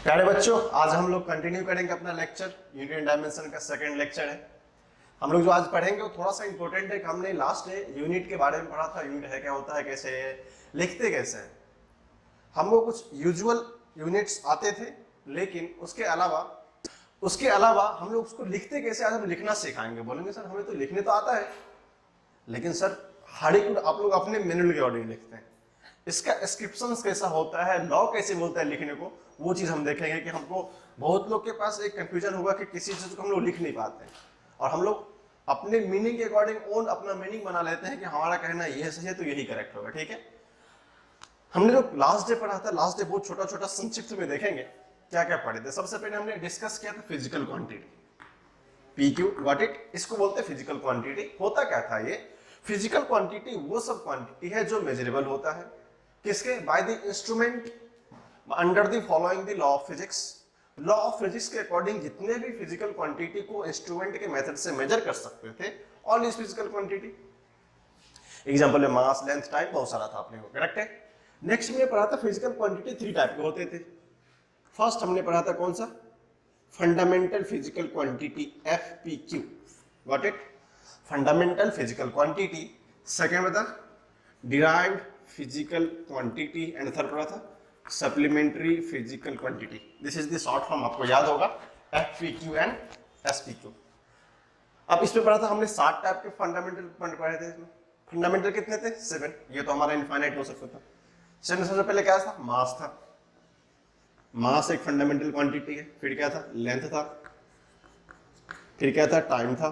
प्यारे बच्चों, आज हम लोग कंटिन्यू करेंगे अपना लेक्चर। यूनिट एंड डायमेंशन का सेकंड लेक्चर है। हम लोग जो आज पढ़ेंगे वो थोड़ा सा इंपॉर्टेंट है कि हमने लास्ट यूनिट के बारे में पढ़ा था। यूनिट है क्या होता है, कैसे लिखते कैसे हैं। हमको कुछ यूजुअल यूनिट्स आते थे, लेकिन उसके अलावा हम लोग उसको लिखते कैसे, आज हम लिखना सिखाएंगे। बोलेंगे सर हमें तो लिखने तो आता है, लेकिन सर हर एक आप लोग अपने मैनुअल के अकॉर्डिंग लिखते हैं। इसका इंस्क्रिप्शन कैसा होता है, लॉ कैसे बोलता है लिखने को, वो चीज हम देखेंगे। कि हमको बहुत लोग के पास एक कंफ्यूजन होगा कि किसी चीज को हम लोग लिख नहीं पाते हैं, और हम लोग अपने मीनिंग के अकॉर्डिंग ओन अपना मीनिंग बना लेते हैं कि हमारा कहना ये सही है तो यही करेक्ट होगा। ठीक है, हमने जो लास्ट डे पढ़ा था, लास्ट डे बहुत छोटा छोटा संक्षिप्त में देखेंगे क्या क्या पढ़े थे। सबसे पहले हमने डिस्कस किया था physical quantity, PQ got it. इसको बोलते हैं फिजिकल क्वांटिटी। होता क्या था ये फिजिकल क्वांटिटी? वो सब क्वांटिटी है जो मेजरेबल होता है। किसके? By the instrument under the following the law of physics. Law of physics के अकॉर्डिंग जितने भी फिजिकल क्वांटिटी को इंस्ट्रूमेंट के मेथड से मेजर कर सकते थे, all is physical quantity. Example है मास, लेंथ, टाइम, बहुत सारा था अपने को, करेक्ट है। नेक्स्ट हमने पढ़ा था फिजिकल क्वांटिटी 3 टाइप के होते थे। फर्स्ट हमने पढ़ा था कौन सा? Fundamental physical quantity, FPQ got it, fundamental physical quantity. Second बता derived physical quantity, and third पढ़ा था supplementary physical quantity. This is the short form, आपको याद होगा, FPQ एंड SPQ। अब इसमें पढ़ा था हमने 7 टाइप के फंडामेंटल पढ़े थे। इसमें फंडामेंटल कितने थे? 7। ये तो हमारा इनफाइनाइट हो सकता था। सबसे पहले क्या था? मास था। मास एक फंडामेंटल क्वांटिटी है। फिर क्या था? लेंथ था। फिर क्या था? टाइम था।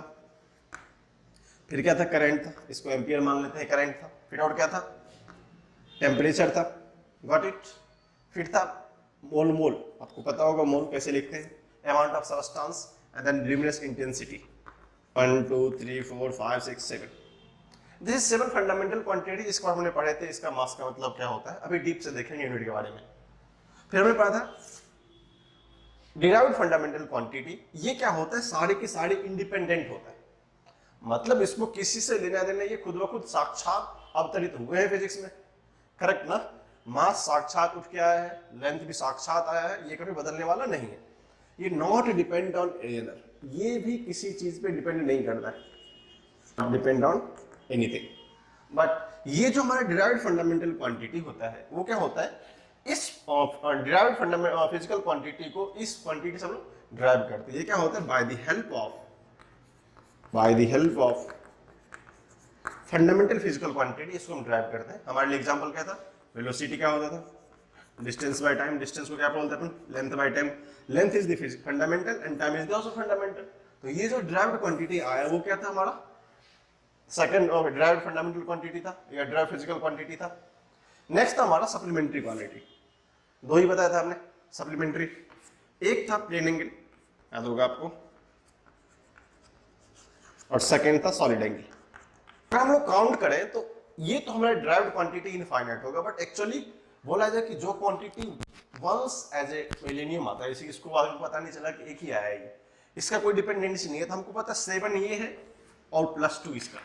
फिर क्या था? करंट था। इसको एम्पियर मान लेते हैं, करंट था। फिर और क्या था? टेम्परेचर था, गॉट इट। फिर था मोल। मोल आपको पता होगा मोल कैसे लिखते हैं, amount of substance, and then luminous intensity. 1 2 3 4 5 6 7, this is 7 fundamental quantity. इसको हमने पढ़े थे। इसका मास का मतलब क्या होता है अभी डीप से देखेंगे यूनिट के बारे में। फिर हमने पढ़ा था डिराइव्ड फंडामेंटल क्वांटिटी। ये क्या होता है? सारे के सारे इंडिपेंडेंट होता है, मतलब इसको किसी से लेना देना, ये खुद ब खुद साक्षात अवतरित हुए हैं फिजिक्स में, करेक्ट ना। मास साक्षात उठ के आया है, लेंथ भी साक्षात आया है, ये कभी बदलने वाला नहीं है। ये not depend on any other, ये भी किसी चीज पे डिपेंड नहीं करता है, डिपेंड ऑन एनीथिंग। बट ये जो हमारा डिराइव्ड फंडामेंटल क्वांटिटी होता है वो क्या होता है? इस डिराइव्ड फंडामेंटल फिजिकल क्वांटिटी को इस क्वांटिटी से हम लोग डिराइव करते हैं। ये क्या होता है? By the help of fundamental physical quantity, इसको हम डिराइव करते हैं। हमारे लिए एग्जांपल क्या था? वेलोसिटी क्या होता था? Distance by time. डिस्टेंस को क्या बोलते हैं अपन? Length by time. Length is the fundamental and time is also fundamental. तो ये जो डिराइव्ड क्वांटिटी आया वो क्या था? हमारा सेकंड डिराइव्ड फंडामेंटल क्वांटिटी था, या डिराइव्ड फिजिकल क्वांटिटी था। नेक्स्ट था हमारा सप्लीमेंट्री क्वांटिटी। 2 ही बताया था हमने सप्लीमेंट्री। एक था प्लेन एंगल, याद होगा आपको, और सेकंड था सॉलिड एंगल। अगर हम लोग काउंट करें तो ये तो हमारा डिराइव्ड क्वांटिटी इनफाइनाइट होगा, बट एक्चुअली बोला जाए कि जो quantity once as a millennium आता है, इसी इसको आपको पता नहीं चला कि एक ही आया है, इसका कोई डिपेंडेंसी नहीं है। तो हमको पता 7 ये है और +2 इसका,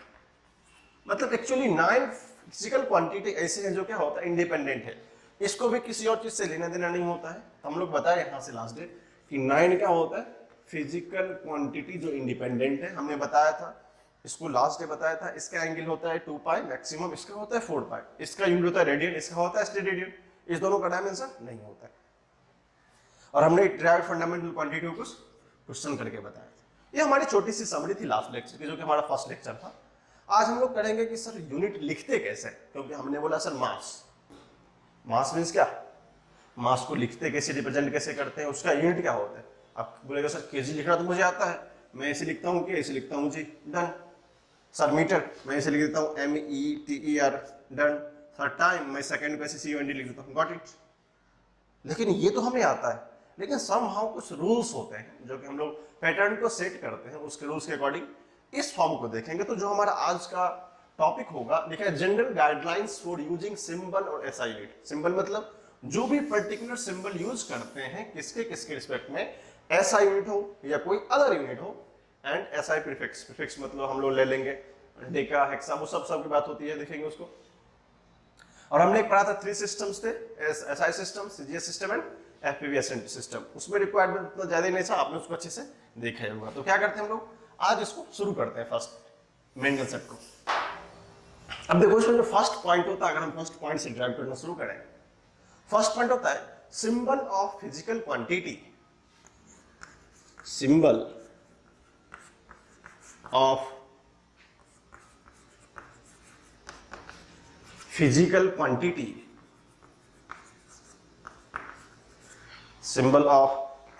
मतलब एक्चुअली 9 फिजिकल क्वांटिटी ऐसे हैं जो क्या होता है? इंडिपेंडेंट है। इसको भी किसी और चीज से लेना देना नहीं होता है। हम लोग बताए यहाँ से लास्ट डे कि 9 क्या होता है? फिजिकल क्वांटिटी जो इंडिपेंडेंट है। हमने बताया था, इसको लास्ट डे बताया था। इसका एंगल होता है 2 पाई मैक्सिमम, इसका होता है 4 पाई। इसका यूनिट होता है रेडियन, इसका होता है स्टेरेडियन। इस दोनों का डायमेंशन नहीं होता है। और हमने डिराइव्ड फंडामेंटल क्वांटिटी को क्वेश्चन करके बताया था। ये हमारी छोटी सी समरी थी लास्ट लेक्चर की, जो कि हमारा फर्स्ट लेक्चर था। आज हम लोग करेंगे कि सर यूनिट लिखते कैसे, क्योंकि हमने बोला सर मास मीन्स क्या? मास को लिखते कैसे, रिप्रेजेंट कैसे करते हैं, उसका यूनिट क्या होता है। आप बोलेगा सर केजी लिखना तो मुझे आता है, मैं ऐसे लिखता हूँ कि ऐसे लिखता हूँ जी, डन। सर मीटर मैं ऐसे लिख देता हूँ METER, डन। सर टाइम मैं सेकंड को ऐसे COND लिख देता हूँ, गॉट इट। लेकिन ये तो हमें आता है, लेकिन समहाउ कुछ रूल्स होते हैं जो कि हम लोग पैटर्न को सेट करते हैं। उसके रूल्स के अकॉर्डिंग इस फॉर्म को देखेंगे। तो जो हमारा आज का टॉपिक होगा, लिखा है general guidelines for using symbol और SI यूनिट। सिंबल मतलब जो भी पर्टिकुलर सिंबल यूज करते हैं किसके किसके रिस्पेक्ट में, SI यूनिट हो या कोई अदर यूनिट हो, एंड SI प्रीफिक्स। प्रीफिक्स मतलब हम लोग ले लेंगे डेका, हेक्सा, वो सब की बात होती है, देखेंगे उसको। और हमने पढ़ा था 3 सिस्टम्स थे, SI system, CGS system and FPV assembly system, उसमें रिक्वायरमेंट उतना ज्यादा नहीं था, आपने उसको अच्छे से देखा ही होगा। तो क्या करते हैं हम लोग, आज इसको शुरू करते हैं फर्स्ट मेंडल सेट को। अब देखो इसमें जो फर्स्ट पॉइंट होता है, अगर हम फर्स्ट पॉइंट से ड्राइव करना शुरू करें, फर्स्ट पॉइंट होता है symbol of physical quantity, symbol of physical quantity, symbol of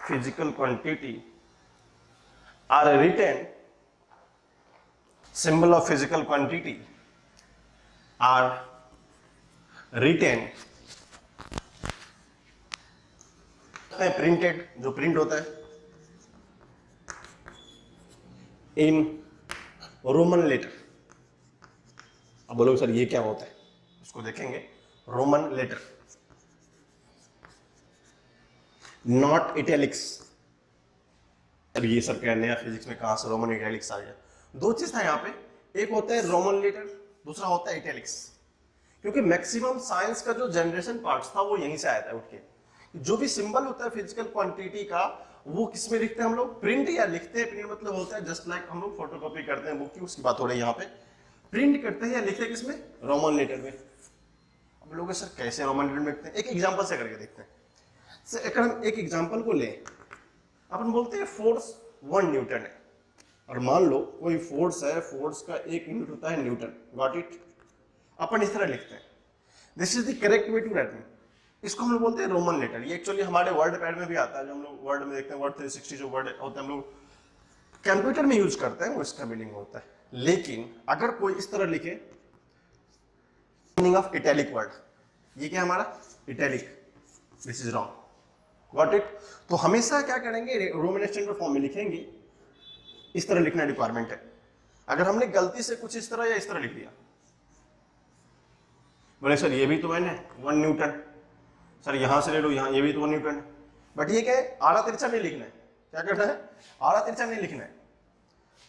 physical quantity are written, symbol of physical quantity are written printed, जो प्रिंट होता है इन रोमन लेटर। अब बोलोगे सर ये क्या होता है, इसको देखेंगे। Roman letter, not italics. अब ये सब क्या नया फिजिक्स में कहां से रोमन इटैलिक्स आ गया? दो चीज था यहाँ पे, एक होता है रोमन लेटर, दूसरा होता है इटैलिक्स। क्योंकि मैक्सिमम साइंस का जो जनरेशन पार्ट्स था वो यहीं से आया था उठ के। जो भी सिंबल होता है फिजिकल क्वांटिटी का, वो किस में लिखते हैं हम लोग? प्रिंट या लिखते हैं। प्रिंट मतलब होता है जस्ट लाइक हम लोग फोटोकॉपी करते हैं बुक की, उसकी बात हो रही है यहाँ पे। प्रिंट करते हैं या लिखते हैं किसमें? रोमन लेटर में। अब लोग सर कैसे रोमन लेटर में लिखते हैं? एक एग्जाम्पल से करके देखते हैं। अगर हम एक एग्जाम्पल को लें, अपन बोलते हैं फोर्स 1 न्यूटन है, और मान लो कोई फोर्स है, फोर्स का एक यूनिट होता है न्यूटन, गॉट इट। अपन इस तरह लिखते हैं, this is the correct way to write. इसको हम लोग बोलते हैं रोमन लेटर। ये एक्चुअली हमारे वर्ड पैड में भी आता है, जो हम लोग वर्ड में देखते हैं, वर्ड 360 जो वर्ड होता है हम लोग कंप्यूटर में यूज करते हैं, वो इसका मीनिंग होता है। लेकिन अगर कोई इस तरह लिखे, मीनिंग ऑफ इटैलिक वर्ड, ये क्या हमारा italic, this is wrong, got it. तो हमेशा क्या करेंगे, रोमन स्टैंडर्ड फॉर्म में लिखेंगे, इस तरह लिखना रिक्वायरमेंट है। अगर हमने गलती से कुछ इस तरह या इस तरह लिख दिया, बोले सर ये भी तो मैंने 1 न्यूटन, सर यहां से ले लो, यहाँ ये भी तो 1 न्यूटन है, बट ये क्या है, आड़ा तिरछा नहीं लिखना है। क्या करना है? आड़ा तिरछा नहीं लिखना है।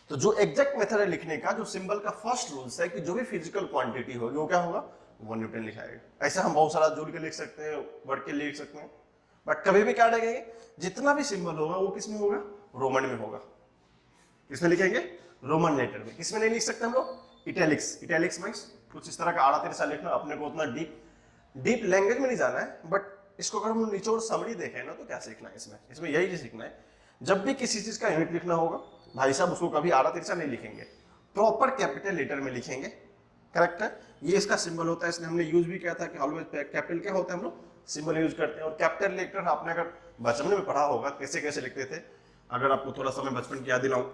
तो जो एग्जैक्ट मेथड है लिखने का, जो सिंबल का फर्स्ट रूल्स है कि जो भी फिजिकल क्वांटिटी होगी वो क्या होगा? 1 न्यूटन लिखाएगा। ऐसा हम बहुत सारा जोड़ के लिख सकते हैं, वर्ड के लिख सकते हैं, बट कभी भी क्या लिखेंगे, जितना भी सिंबल होगा वो किस में होगा? रोमन में होगा। किसमें लिखेंगे? रोमन लेटर में। किसमें नहीं लिख सकते हम लोग? इटैलिक्स। इटैलिक्स मींस कुछ इस तरह का आड़ा तिरछा लिखना। अपने को उतना डीप लैंग्वेज में नहीं जाना है, बट इसको अगर हम निचोड़ समरी देखें ना, तो क्या सीखना है इसमें यही सीखना है, जब भी किसी चीज का यूनिट लिखना होगा भाई साहब, उसको कभी आड़ा तिरछा नहीं लिखेंगे, प्रॉपर कैपिटल लेटर में लिखेंगे। करेक्ट है? ये इसका सिंबल होता है, इसलिए हमने यूज भी किया था कि ऑलवेज कैपिटल क्या होता है, हम लोग सिंबल यूज करते हैं। और कैपिटल लेटर आपने अगर बचपन में पढ़ा होगा कैसे कैसे लिखते थे, अगर आपको थोड़ा समय बचपन की याद दिलाऊं,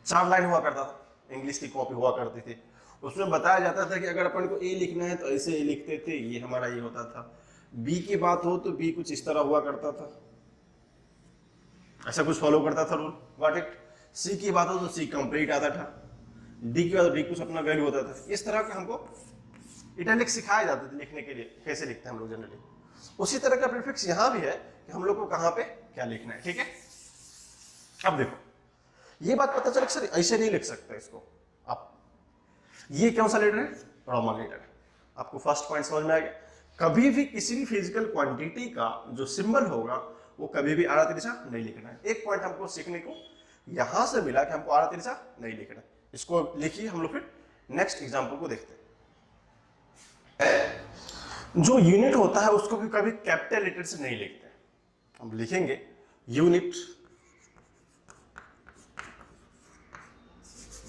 4 लाइन हुआ करता था, इंग्लिश की कॉपी हुआ करती थी, उसमें बताया जाता था कि अगर अपन को ए लिखना है तो ऐसे लिखते थे, ये हमारा ये होता था। बी की बात हो तो बी कुछ इस तरह हुआ करता था, ऐसा कुछ फॉलो करता था रूल, गॉट इट। सी की बात हो तो सी कंप्लीट आता था, डी की बात डी कुछ अपना वैल्यू होता था। इस तरह का हमको इटैलिक सिखाए जाते थे लिखने के लिए, कैसे लिखते हैं हम लोग जनरली। उसी तरह का प्रीफिक्स यहाँ भी है कि हम लोग को कहाँ पे क्या लिखना है। ठीक है, अब देखो ये बात पता चले सर ऐसे नहीं लिख सकते इसको आप। ये कौन सा लेटर है? Roman letter. आपको फर्स्ट पॉइंट समझ में आ गया। कभी भी किसी भी फिजिकल क्वांटिटी का जो सिंबल होगा वो कभी भी आड़ा तिरछा नहीं लिखना है। एक पॉइंट हमको सीखने को यहां से मिला कि हमको आड़ा तिरछा नहीं लिखना है। इसको लिखिए, हम लोग फिर नेक्स्ट एग्जांपल को देखते हैं। जो यूनिट होता है उसको भी कभी कैपिटल लेटर से नहीं लिखते। हम लिखेंगे unit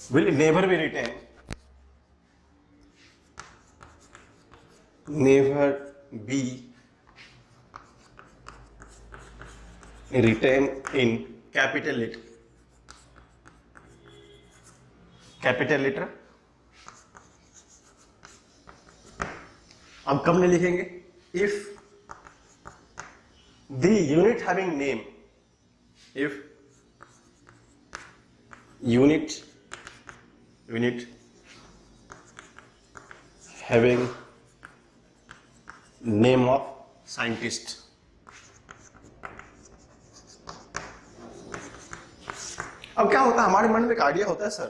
will never be written, never be written in capital letter. Capital letter हम कब नहीं लिखेंगे? If the unit having name, if unit having name of scientist। अब क्या होता है, हमारे मन में एक आइडिया होता है सर,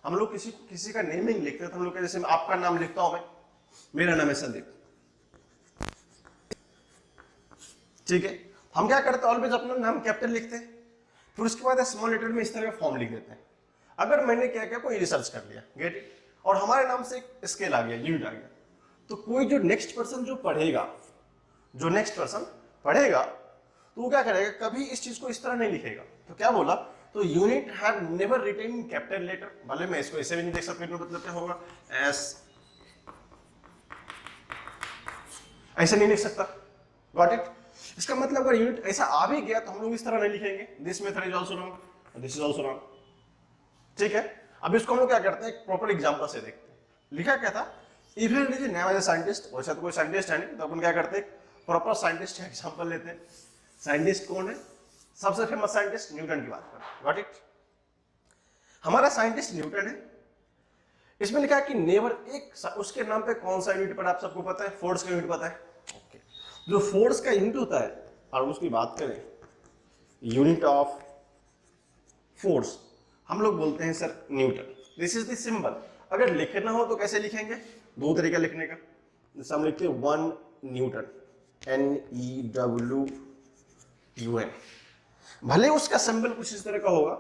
हम लोग किसी का नेमिंग लिखते हैं तो हम लोग जैसे आपका नाम लिखता हूं मैं, मेरा नाम है संदीप, ठीक है, हम क्या करते हैं ऑलवेज अपना नाम कैपिटल लिखते हैं, फिर उसके बाद स्मॉल लेटर में इस तरह का फॉर्म लिख देते हैं। अगर मैंने क्या किया, कोई रिसर्च कर लिया, गेट इट, और हमारे नाम से एक स्केल आ गया, यूनिट आ गया, तो कोई जो नेक्स्ट पर्सन जो पढ़ेगा, जो नेक्स्ट पर्सन पढ़ेगा, तो वो क्या करेगा, कभी इस चीज को इस तरह नहीं लिखेगा। तो क्या बोला, तो unit have never written capital letter, भले मैं इसको ऐसे भी नहीं देख सकता, मतलब क्या होगा, एस, ऐसे नहीं लिख सकता, गॉट इट। इसका मतलब अगर यूनिट ऐसा आ भी गया तो हम लोग इस तरह नहीं लिखेंगे, this method is also wrong, this is also wrong, ठीक है। अब इसको हम लोग क्या करते हैं, एक प्रॉपर एग्जांपल से देखते हैं। लिखा क्या था, इवन लीजिए नाउ एज अ साइंटिस्ट, वैसे तो कोई साइंटिस्ट है नहीं, तो अपन क्या करते हैं, प्रॉपर साइंटिस्ट का एग्जांपल लेते हैं। साइंटिस्ट कौन है, सबसे फेमस साइंटिस्ट न्यूटन की बात करें, गॉट इट। हमारा साइंटिस्ट न्यूटन है, इसमें लिखा है कि नेवर, एक उसके नाम पे कौन सा यूनिट पर आप सबको पता है, फोर्स का यूनिट पता है, ओके। जो फोर्स का यूनिट होता है, और उसकी बात करें, यूनिट ऑफ फोर्स, हम लोग बोलते हैं sir Newton, this is the symbol. अगर लिखना हो तो कैसे लिखेंगे, दो तरीका लिखने का, जैसे हम लिखते हैं 1 न्यूटन, NEWTN, भले उसका सिंबल कुछ इस तरह का होगा,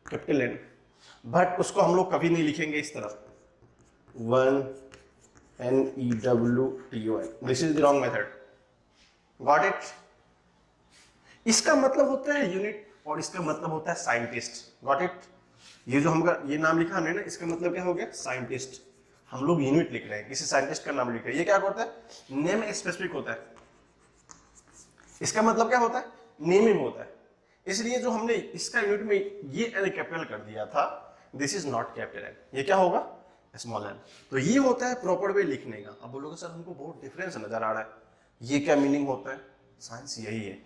कैपिटल N, बट उसको हम लोग कभी नहीं लिखेंगे इस तरह, 1 NEWTON, this is the wrong method, got it. इसका मतलब होता है यूनिट, और इसका मतलब होता है साइंटिस्ट, गॉट इट। ये जो हमका ये नाम लिखा हमने ना, इसका मतलब क्या हो गया, साइंटिस्ट। हम लोग यूनिट लिख रहे हैं, किसी साइंटिस्ट का नाम लिख रहे हैं, ये क्या होता है, नेम स्पेसिफिक होता है। इसका मतलब क्या होता है, नेमिंग होता है। इसलिए जो हमने इसका यूनिट में ये एल कैपिटल कर दिया था, this is not capital L, ये क्या होगा, स्मॉल एल। तो ये होता है प्रॉपर वे लिखने का। अब बोलोगे सर हमको बहुत डिफरेंस नजर आ रहा है, ये क्या मीनिंग होता है, साइंस यही है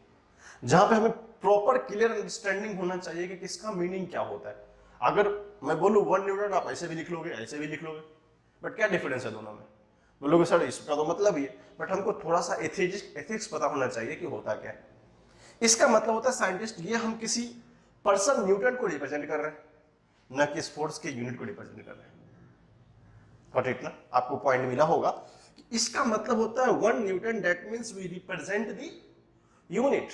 जहां पे हमें प्रॉपर क्लियर अंडरस्टैंडिंग होना चाहिए कि किसका मीनिंग क्या होता है। अगर मैं बोलूं 1 न्यूटन, आप ऐसे भी लिख लोगे, ऐसे भी लिख लोगे, बट क्या डिफरेंस है दोनों में, बोलोगे सर इसका तो मतलब ही है, बट हमको थोड़ा सा एथिक्स पता होना चाहिए कि होता क्या है। इसका मतलब होता है साइंटिस्ट, ये हम किसी पर्सन न्यूटन को रिप्रेजेंट कर रहे हैं, न कि फोर्स के यूनिट को रिप्रेजेंट कर रहे हैं, गॉट इट ना। आपको पॉइंट मिला होगा कि इसका मतलब होता है 1 newton, that means we represent the unit.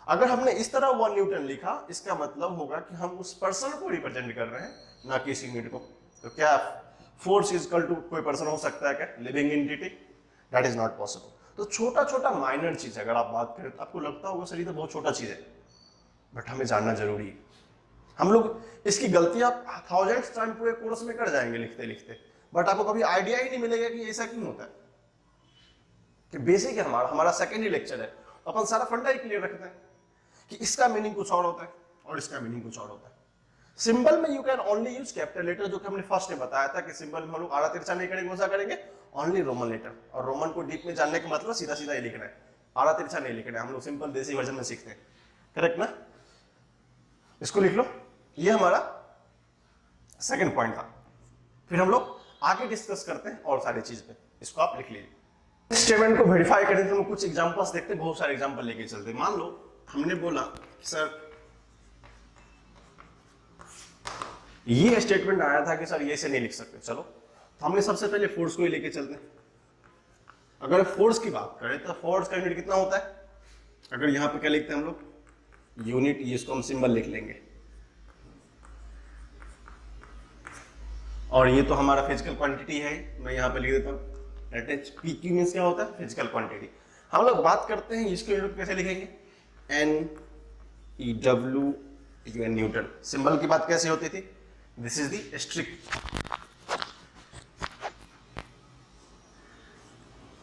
अगर हमने इस तरह 1 न्यूटन लिखा, इसका मतलब होगा कि हम उस पर्सन को रिप्रेजेंट कर रहे हैं, ना कि इस यूनिट को। तो क्या फोर्स इज इक्वल टू कोई पर्सन हो सकता है क्या, living entity, that is not possible. तो छोटा छोटा माइनर चीज अगर आप बात करें तो आपको लगता होगा सर ये तो बहुत छोटा चीज है, बट हमें जानना जरूरी है। हम लोग इसकी गलतियां थाउजेंड्स टाइम पूरे कोर्स में कर जाएंगे लिखते लिखते, बट आपको कभी आइडिया ही नहीं मिलेगा कि ऐसा क्यों होता है। कि बेसिक है हमारा सेकेंडरी लेक्चर है, अपन सारा फंडा ही क्लियर रखते हैं कि इसका मीनिंग कुछ और होता है और इसका मीनिंग कुछ और होता है। सिंबल में you can only use capital letter, जो कि हमने फर्स्ट में बताया था कि सिंबल में हम लोग आड़ा तिरछा नहीं करेंगे, कौन करेंगे, ओनली रोमन लेटर। और रोमन को डीप में जानने का मतलब सीधा सीधा ये लिखना है, आड़ा तिरछा नहीं लिखना है। हम लोग सिंपल देसी वर्जन में सीखते हैं, करेक्ट ना। इसको लिख लो, ये हमारा सेकंड पॉइंट था। फिर हम लोग आगे डिस्कस करते हैं और सारी चीज पे, इसको आप लिख लीजिए। स्टेटमेंट को वेरीफाई करें तो हम कुछ एग्जांपल्स देखते हैं, बहुत सारे एग्जांपल लेके चलते हैं। मान लो हमने बोला सर ये स्टेटमेंट आया था कि सर ये से नहीं लिख सकते, चलो तो हमने सबसे पहले फोर्स को ही लेके चलते हैं। अगर फोर्स की बात करें तो फोर्स का यूनिट कितना होता है, अगर यहां पे क्या लिखते हैं हम लोग, यूनिट, इसको हम सिंबल लिख लेंगे, और ये तो हमारा फिजिकल क्वांटिटी है, मैं यहां पे लिख देता हूं, पीक्यू मींस क्या होता है, फिजिकल क्वांटिटी। हम लोग बात करते हैं इसको यूनिट कैसे लिखेंगे, NEWTN न्यूटन। सिंबल की बात कैसे होती थी, दिस इज द स्ट्रिक,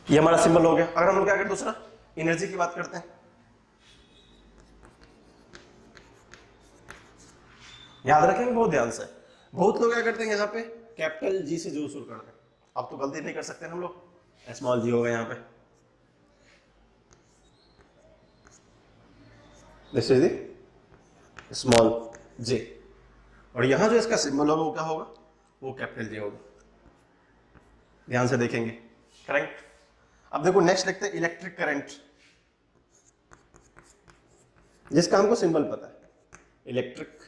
ये हमारा सिंबल हो गया। अगर हम लोग क्या करते हैं दूसरा, एनर्जी की बात करते हैं, याद रखेंगे बहुत ध्यान से। बहुत लोग क्या करते हैं यहाँ पे कैपिटल जी से जो शुरू करते हैं, अब तो गलती नहीं कर सकते हम लोग, स्मॉल जी होगा यहाँ पे, दिस इज द स्मॉल जे, और यहां जो इसका सिंबल होगा वो क्या होगा, वो कैपिटल जे होगा। ध्यान से देखेंगे, करेक्ट। अब देखो नेक्स्ट लिखते हैं इलेक्ट्रिक करंट, जिसका हमको सिंबल पता है, इलेक्ट्रिक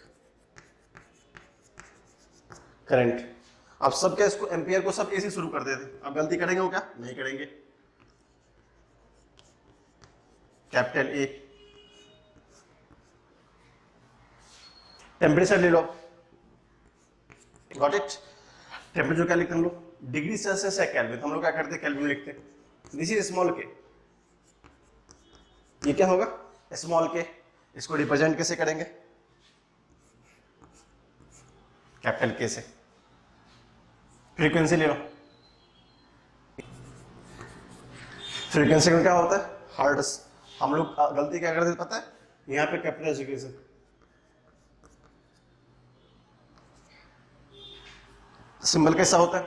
करंट। अब सब क्या इसको एम्पियर को सब ऐसे शुरू कर देते, अब गलती करेंगे वो क्या, नहीं करेंगे। Capital A. टेम्परेचर ले लो, गॉट इट। टेम्परेचर क्या लिखते हैं हम लोग, डिग्री सेल्सियस है केल्विन, हम लोग क्या करते हैं केल्विन लिखते हैं। दिस इज स्मॉल के, ये क्या होगा स्मॉल के, इसको रिप्रेजेंट कैसे करेंगे कैपिटल के से। फ्रीक्वेंसी ले लो, फ्रीक्वेंसी में क्या होता है हर्ट्ज। हम लोग गलती क्या करते पता है, यहां पे कैपिटल एच से सिंबल कैसा होता है,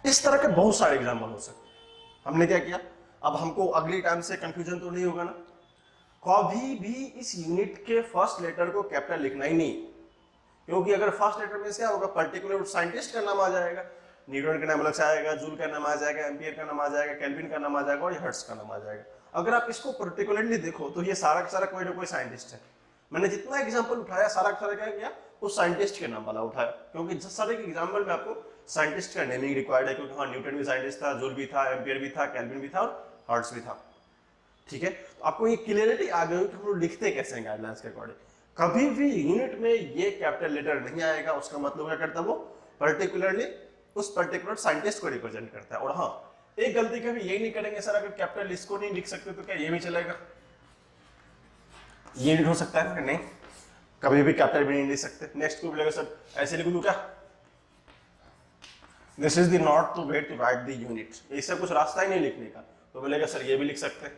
इस तरह के बहुत सारे एग्जाम्पल हो सकते हैं। हमने क्या किया, अब हमको अगली टाइम से कंफ्यूजन तो नहीं होगा ना, कभी भी इस यूनिट के फर्स्ट लेटर को कैपिटल लिखना ही नहीं, क्योंकि अगर फर्स्ट लेटर में से होगा पर्टिकुलर साइंटिस्ट का नाम आ जाएगा, न्यूटन का नाम अलग से आएगा, जूल का नाम आ जाएगा, एम्पियर का नाम आ जाएगा, केल्विन का नाम आ जाएगा और हर्ट्ज का नाम आ जाएगा। अगर आप इसको पर्टिकुलरली देखो तो ये सारा का सारा कोई ना कोई साइंटिस्ट है। मैंने जितना एग्जाम्पल उठाया सारा का सारा क्या किया, उस साइंटिस्ट के नाम वाला उठाया, क्योंकि जिस सारे एग्जाम्पल में आपको साइंटिस्ट का नेमिंग रिक्वायर्ड है, क्योंकि हाँ न्यूटन भी साइंटिस्ट था, जूल भी था, एम्पियर भी था, केल्विन भी था और हर्ट्ज भी था। ठीक है, तो आपको ये क्लियरिटी आ गई कि हम लोग लिखते कैसे हैं गाइडलाइंस के अकॉर्डिंग। कभी भी यूनिट में ये कैपिटल लेटर नहीं आएगा, उसका मतलब क्या करता है वो पर्टिकुलरली उस पर्टिकुलर साइंटिस्ट को रिप्रेजेंट करता है। और हाँ एक गलती कभी यही नहीं करेंगे सर, अगर कैपिटल इसको नहीं लिख सकते तो क्या ये भी चलेगा, ये नहीं हो सकता है नहीं, कभी भी कैपिटल भी नहीं लिख सकते। नेक्स्ट को बोलेगा सर ऐसे लिख दूं क्या, this is the not to way to write the unit, इससे कुछ रास्ता ही नहीं लिखने का, तो बोलेगा सर ये भी लिख सकते हैं,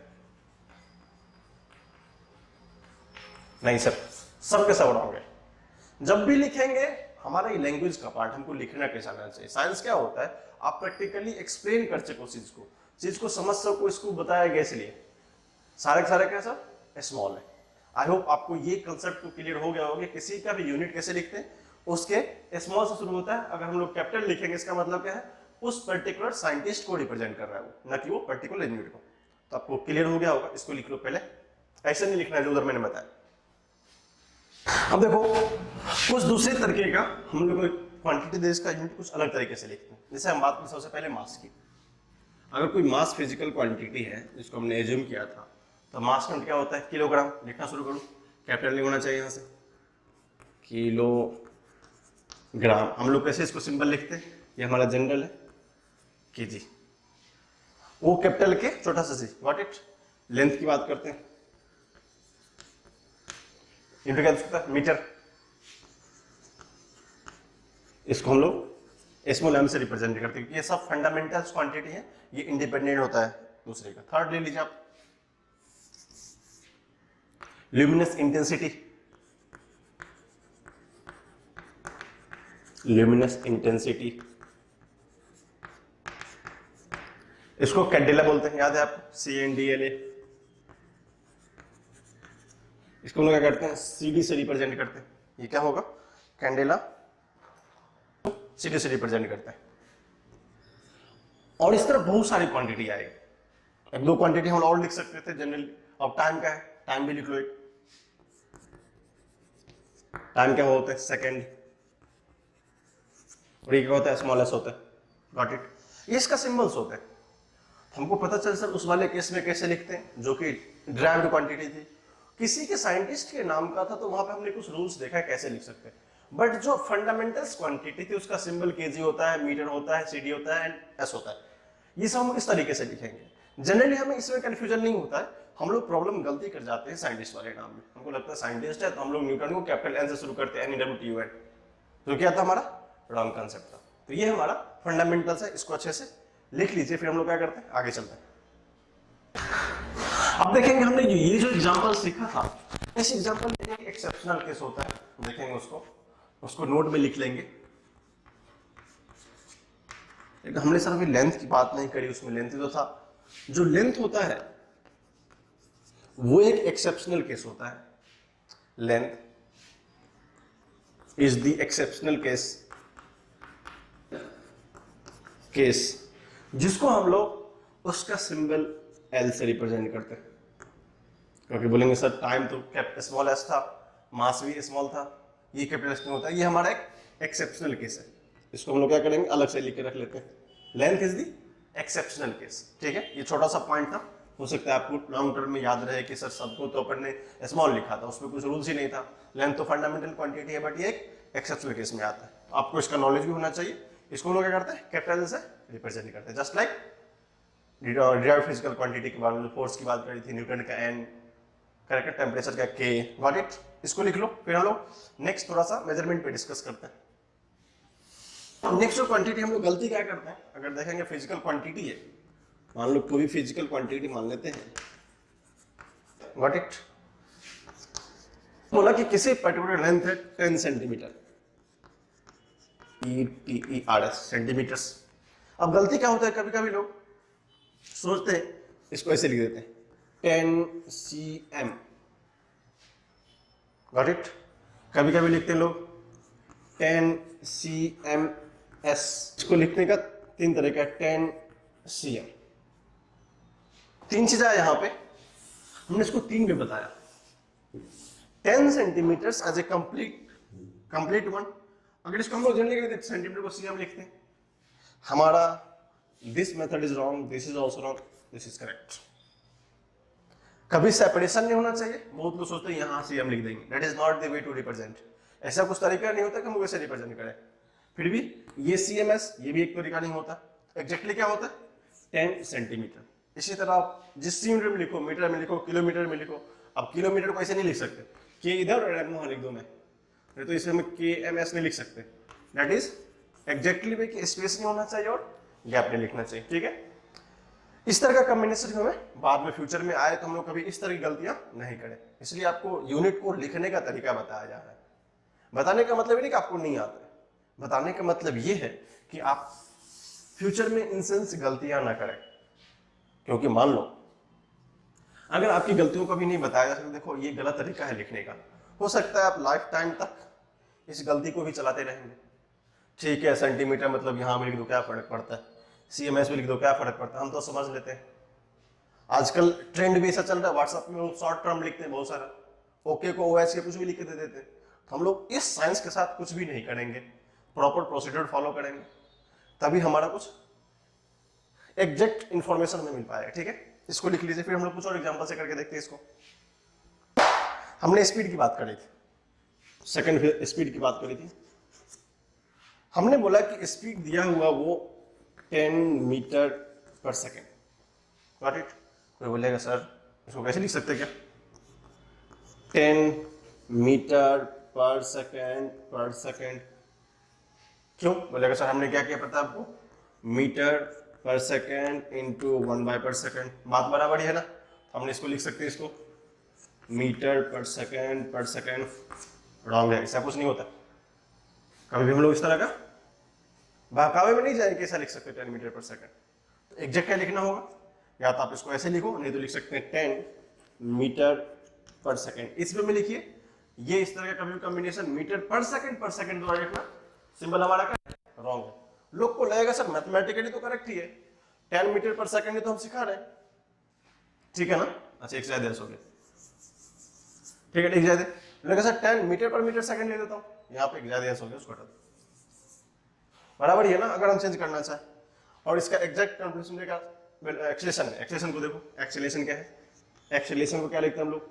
नहीं सर सब के सब रहोगे। जब भी लिखेंगे हमारा ये लैंग्वेज का पार्ट, हमको लिखना कैसा आना चाहिए। साइंस क्या होता है, आप प्रैक्टिकली एक्सप्लेन कर सको चीज को समझ सको, इसको बताया गया, इसलिए सारे सारे क्या सर स्मॉल है। आई होप आपको ये कंसेप्ट तो क्लियर हो गया होगा, किसी का भी यूनिट कैसे लिखते हैं, उसके स्मॉल से शुरू होता है। अगर हम लोग कैपिटल लिखेंगे इसका मतलब क्या है, उस पर्टिकुलर साइंटिस्ट को रिप्रेजेंट कर रहा है वो, न कि वो पर्टिकुलर यूनिट को। तो आपको क्लियर हो गया होगा, इसको लिख लो पहले, ऐसे नहीं लिखना है जो उधर मैंने बताया। अब देखो कुछ दूसरे तरीके का हम लोग क्वांटिटी देश का यूनिट कुछ अलग तरीके से लिखते हैं। जैसे हम बात करें सबसे पहले मास की, अगर कोई मास फिजिकल क्वांटिटी है जिसको हमने एज्यूम किया था, तो मास का क्या होता है किलोग्राम। लिखना शुरू करूं, कैपिटल नहीं होना चाहिए यहाँ से, किलोग्राम। हम लोग कैसे इसको सिंबल लिखते हैं, ये हमारा जनरल है केजी, वो कैपिटल के छोटा सा सी, व्हाट इट। लेंथ की बात करते हैं, इनपे क्या सकता है मीटर, इसको हम लोग स्मॉल एम से रिप्रेजेंट करते हैं। ये सब फंडामेंटल्स क्वांटिटी है, ये इंडिपेंडेंट होता है दूसरे का। थर्ड ले लीजिए आप, ल्यूमिनस इंटेंसिटी, ल्यूमिनस इंटेंसिटी, इसको कैंडेला बोलते हैं, याद है आपको, CNDLA। इसको हम लोग क्या करते हैं CD से रिप्रेजेंट करते हैं, ये क्या होगा कैंडेला, CD से रिप्रेजेंट करते हैं। और इस तरह बहुत सारी क्वांटिटी आएगी, एक दो क्वांटिटी हम और लिख सकते थे जनरली। अब टाइम का है, टाइम भी लिख लो, एक टाइम क्या होता है सेकेंड, और ये क्या होता है स्मॉलेस्ट होता है, गॉट इट। ये इसका सिंबल्स होते हैं, हमको पता चल सर उस वाले केस में कैसे लिखते हैं जो कि ड्राइव्ड क्वांटिटी थी, किसी के साइंटिस्ट के नाम का था, तो वहां पे हमने कुछ रूल्स देखा है कैसे लिख सकते हैं। बट जो फंडामेंटल्स क्वांटिटी थी उसका सिंबल केजी होता है, मीटर होता है, CD होता है एंड S होता है। ये सब हम इस तरीके से लिखेंगे। जनरली हमें इसमें कंफ्यूजन नहीं होता है, हम लोग प्रॉब्लम गलती कर जाते हैं साइंटिस्ट वाले नाम में। हमको लगता है साइंटिस्ट है तो हम लोग न्यूटन को कैपिटल N से शुरू करते हैं, NEWTON, तो क्या था हमारा रॉन्ग कांसेप्ट था। तो ये हमारा फंडामेंटल्स है, इसको अच्छे से लिख लीजिए, फिर हम लोग क्या करते हैं आगे चलते हैं। अब देखेंगे हमने ये जो एग्जांपल सीखा था, इस एग्जांपल में एक एक्सेप्शनल केस होता है, देखेंगे उसको नोट में लिख लेंगे। हमने सर अभी लेंथ की बात नहीं करी, उसमें लेंथ तो था, जो लेंथ होता है वो एक एक्सेप्शनल केस होता है। Length is the exceptional case जिसको हम लोग उसका सिंबल L से रिप्रेजेंट करते हैं, क्योंकि बोलेंगे सर टाइम तो स्मॉल s था, मास भी स्मॉल था, ये कैपिटल S नहीं होता। ये हमारा एक एक्सेप्शनल केस है, इसको हम लोग क्या करेंगे अलग से लिख के रख लेते हैं। Length is the exceptional case, ठीक है। ये छोटा सा पॉइंट था, हो सकता है आपको लॉन्ग टर्म में याद रहे कि सर सबको तो अपन ने स्मॉल लिखा था, उसमें कुछ रूल्स ही नहीं था, लेंथ तो फंडामेंटल क्वांटिटी है, बट ये एक एक्सेप्शनल केस में आता है, तो आपको इसका नॉलेज भी होना चाहिए। इसको हम लोग क्या करते हैं, कैपिटल से रिप्रेजेंट करते हैं, just like derived physical quantity के बारे में फोर्स की बात करी थी, न्यूटन का एन, करेक्ट, टेम्परेचर का के, गॉट इट, इसको लिख लो। फिर हम लोग नेक्स्ट थोड़ा सा मेजरमेंट पे डिस्कस करते हैं। नेक्स्ट जो क्वांटिटी हम लोग गलती क्या करते हैं, अगर देखेंगे फिजिकल क्वांटिटी है, मान लो कोई भी फिजिकल क्वांटिटी मान लेते हैं, गॉट इट, बोला कि किसी पर्टिकुलर लेंथ है 10 सेंटीमीटर, ETERS सेंटीमीटर्स। अब गलती क्या होता है, कभी कभी लोग सोचते हैं इसको ऐसे लिख देते हैं 10 cm, गॉट इट। कभी कभी लिखते हैं लोग 10 cms, इसको लिखने का 3 तरीका, 10 cm। 3 चीजें है यहाँ पे, हमने इसको 3 में बताया। 10 centimetres as a complete one, अगर इसको हम लोग जनरली सेंटीमीटर को cm लिखते हैं, हमारा this method is wrong, this is also wrong, this is correct. कभी सेपरेशन नहीं होना चाहिए, बहुत लोग सोचते हैं यहाँ cm लिख देंगे, that is not the way to represent. ऐसा कुछ तरीका नहीं होता कि हम वैसे रिप्रेजेंट करें। फिर भी ये CMS, ये भी एक तरीका नहीं होता। एग्जैक्टली क्या होता है 10 सेंटीमीटर। इसी तरह आप जिस यूनिट में लिखो, मीटर में लिखो, किलोमीटर में लिखो, अब किलोमीटर को ऐसे नहीं लिख सकते कि इधर और वहाँ लिख दो मैं, नहीं तो इसे हम KMS नहीं लिख सकते। दैट इज एग्जैक्टली वे कि स्पेस नहीं होना चाहिए और गैप नहीं लिखना चाहिए, ठीक है। इस तरह का कॉम्बिनेशन हमें बाद में फ्यूचर में आए तो हम लोग कभी इस तरह की गलतियां नहीं करें, इसलिए आपको यूनिट को लिखने का तरीका बताया जा रहा है। बताने का मतलब ये नहीं कि आपको नहीं आता है, बताने का मतलब ये है कि आप फ्यूचर में इन सेंस गलतियां ना करें। क्योंकि मान लो अगर आपकी गलतियों को भी नहीं बताया जा सकता, देखो ये गलत तरीका है लिखने का, हो सकता है आप लाइफ टाइम तक इस गलती को भी चलाते रहेंगे। ठीक है, सेंटीमीटर मतलब यहाँ भी लिख दो, क्या फर्क पड़ता है, CMS भी लिख दो, क्या फर्क पड़ता है, हम तो समझ लेते हैं। आजकल ट्रेंड भी ऐसा चल रहा है, व्हाट्सएप में शॉर्ट टर्म लिखते हैं बहुत सारा, ओके को OH के कुछ भी लिख के दे देते हैं। तो हम लोग इस साइंस के साथ कुछ भी नहीं करेंगे, प्रॉपर प्रोसीड्यूर फॉलो करेंगे, तभी हमारा कुछ एग्जैक्ट इंफॉर्मेशन हमें मिल पाएगा, ठीक है। इसको लिख लीजिए, फिर हम लोग कुछ और एग्जांपल से करके देखते हैं इसको। हमने स्पीड की बात करी थी, सेकंड स्पीड की बात करी थी। हमने बोला कि स्पीड दिया हुआ वो 10 metre per second, got it. कोई बोलेगा सर इसको कैसे लिख सकते क्या, 10 मीटर पर सेकेंड, क्यों बोलेगा सर, हमने क्या किया पता आपको, मीटर पर सेकेंड इंटू 1//सेकेंड, बात बराबर ही है ना। तो हमने इसको लिख सकते हैं, इसको मीटर पर सेकेंड, रॉन्ग है, ऐसा कुछ नहीं होता। कभी भी हम लोग इस तरह का बहकावे में नहीं जाएंगे, कैसा लिख सकते हैं 10 मीटर पर सेकेंड। तो एग्जैक्ट क्या लिखना होगा, या तो आप इसको ऐसे लिखो, नहीं तो लिख सकते हैं 10 मीटर पर सेकेंड। इस वे में लिखिए, ये इस तरह का कभी कॉम्बिनेशन मीटर पर सेकेंड द्वारा लिखना, सिंबल हमारा क्या रॉन्ग है। लोग को लगेगा सर मैथमेटिकली तो करेक्ट ही है, 10 मीटर पर सेकेंड तो हम सिखा रहे हैं, ठीक है ना। अच्छा एक ज्यादा हो गया, ठीक है, एक ज्यादा लगेगा सर 10 मीटर पर सेकेंड ले लेता हूँ, यहाँ पे एक ज्यादा हो गया, उसको हटा दो, बराबर ही है ना। अगर हम चेंज करना चाहें और इसका एग्जैक्ट कैलकुलेशन देखा, एक्सेलेरेशन है, एक्सेलेरेशन को देखो, एक्सेलेरेशन क्या है, एक्सेलेरेशन को क्या लिखते हैं हम लोग,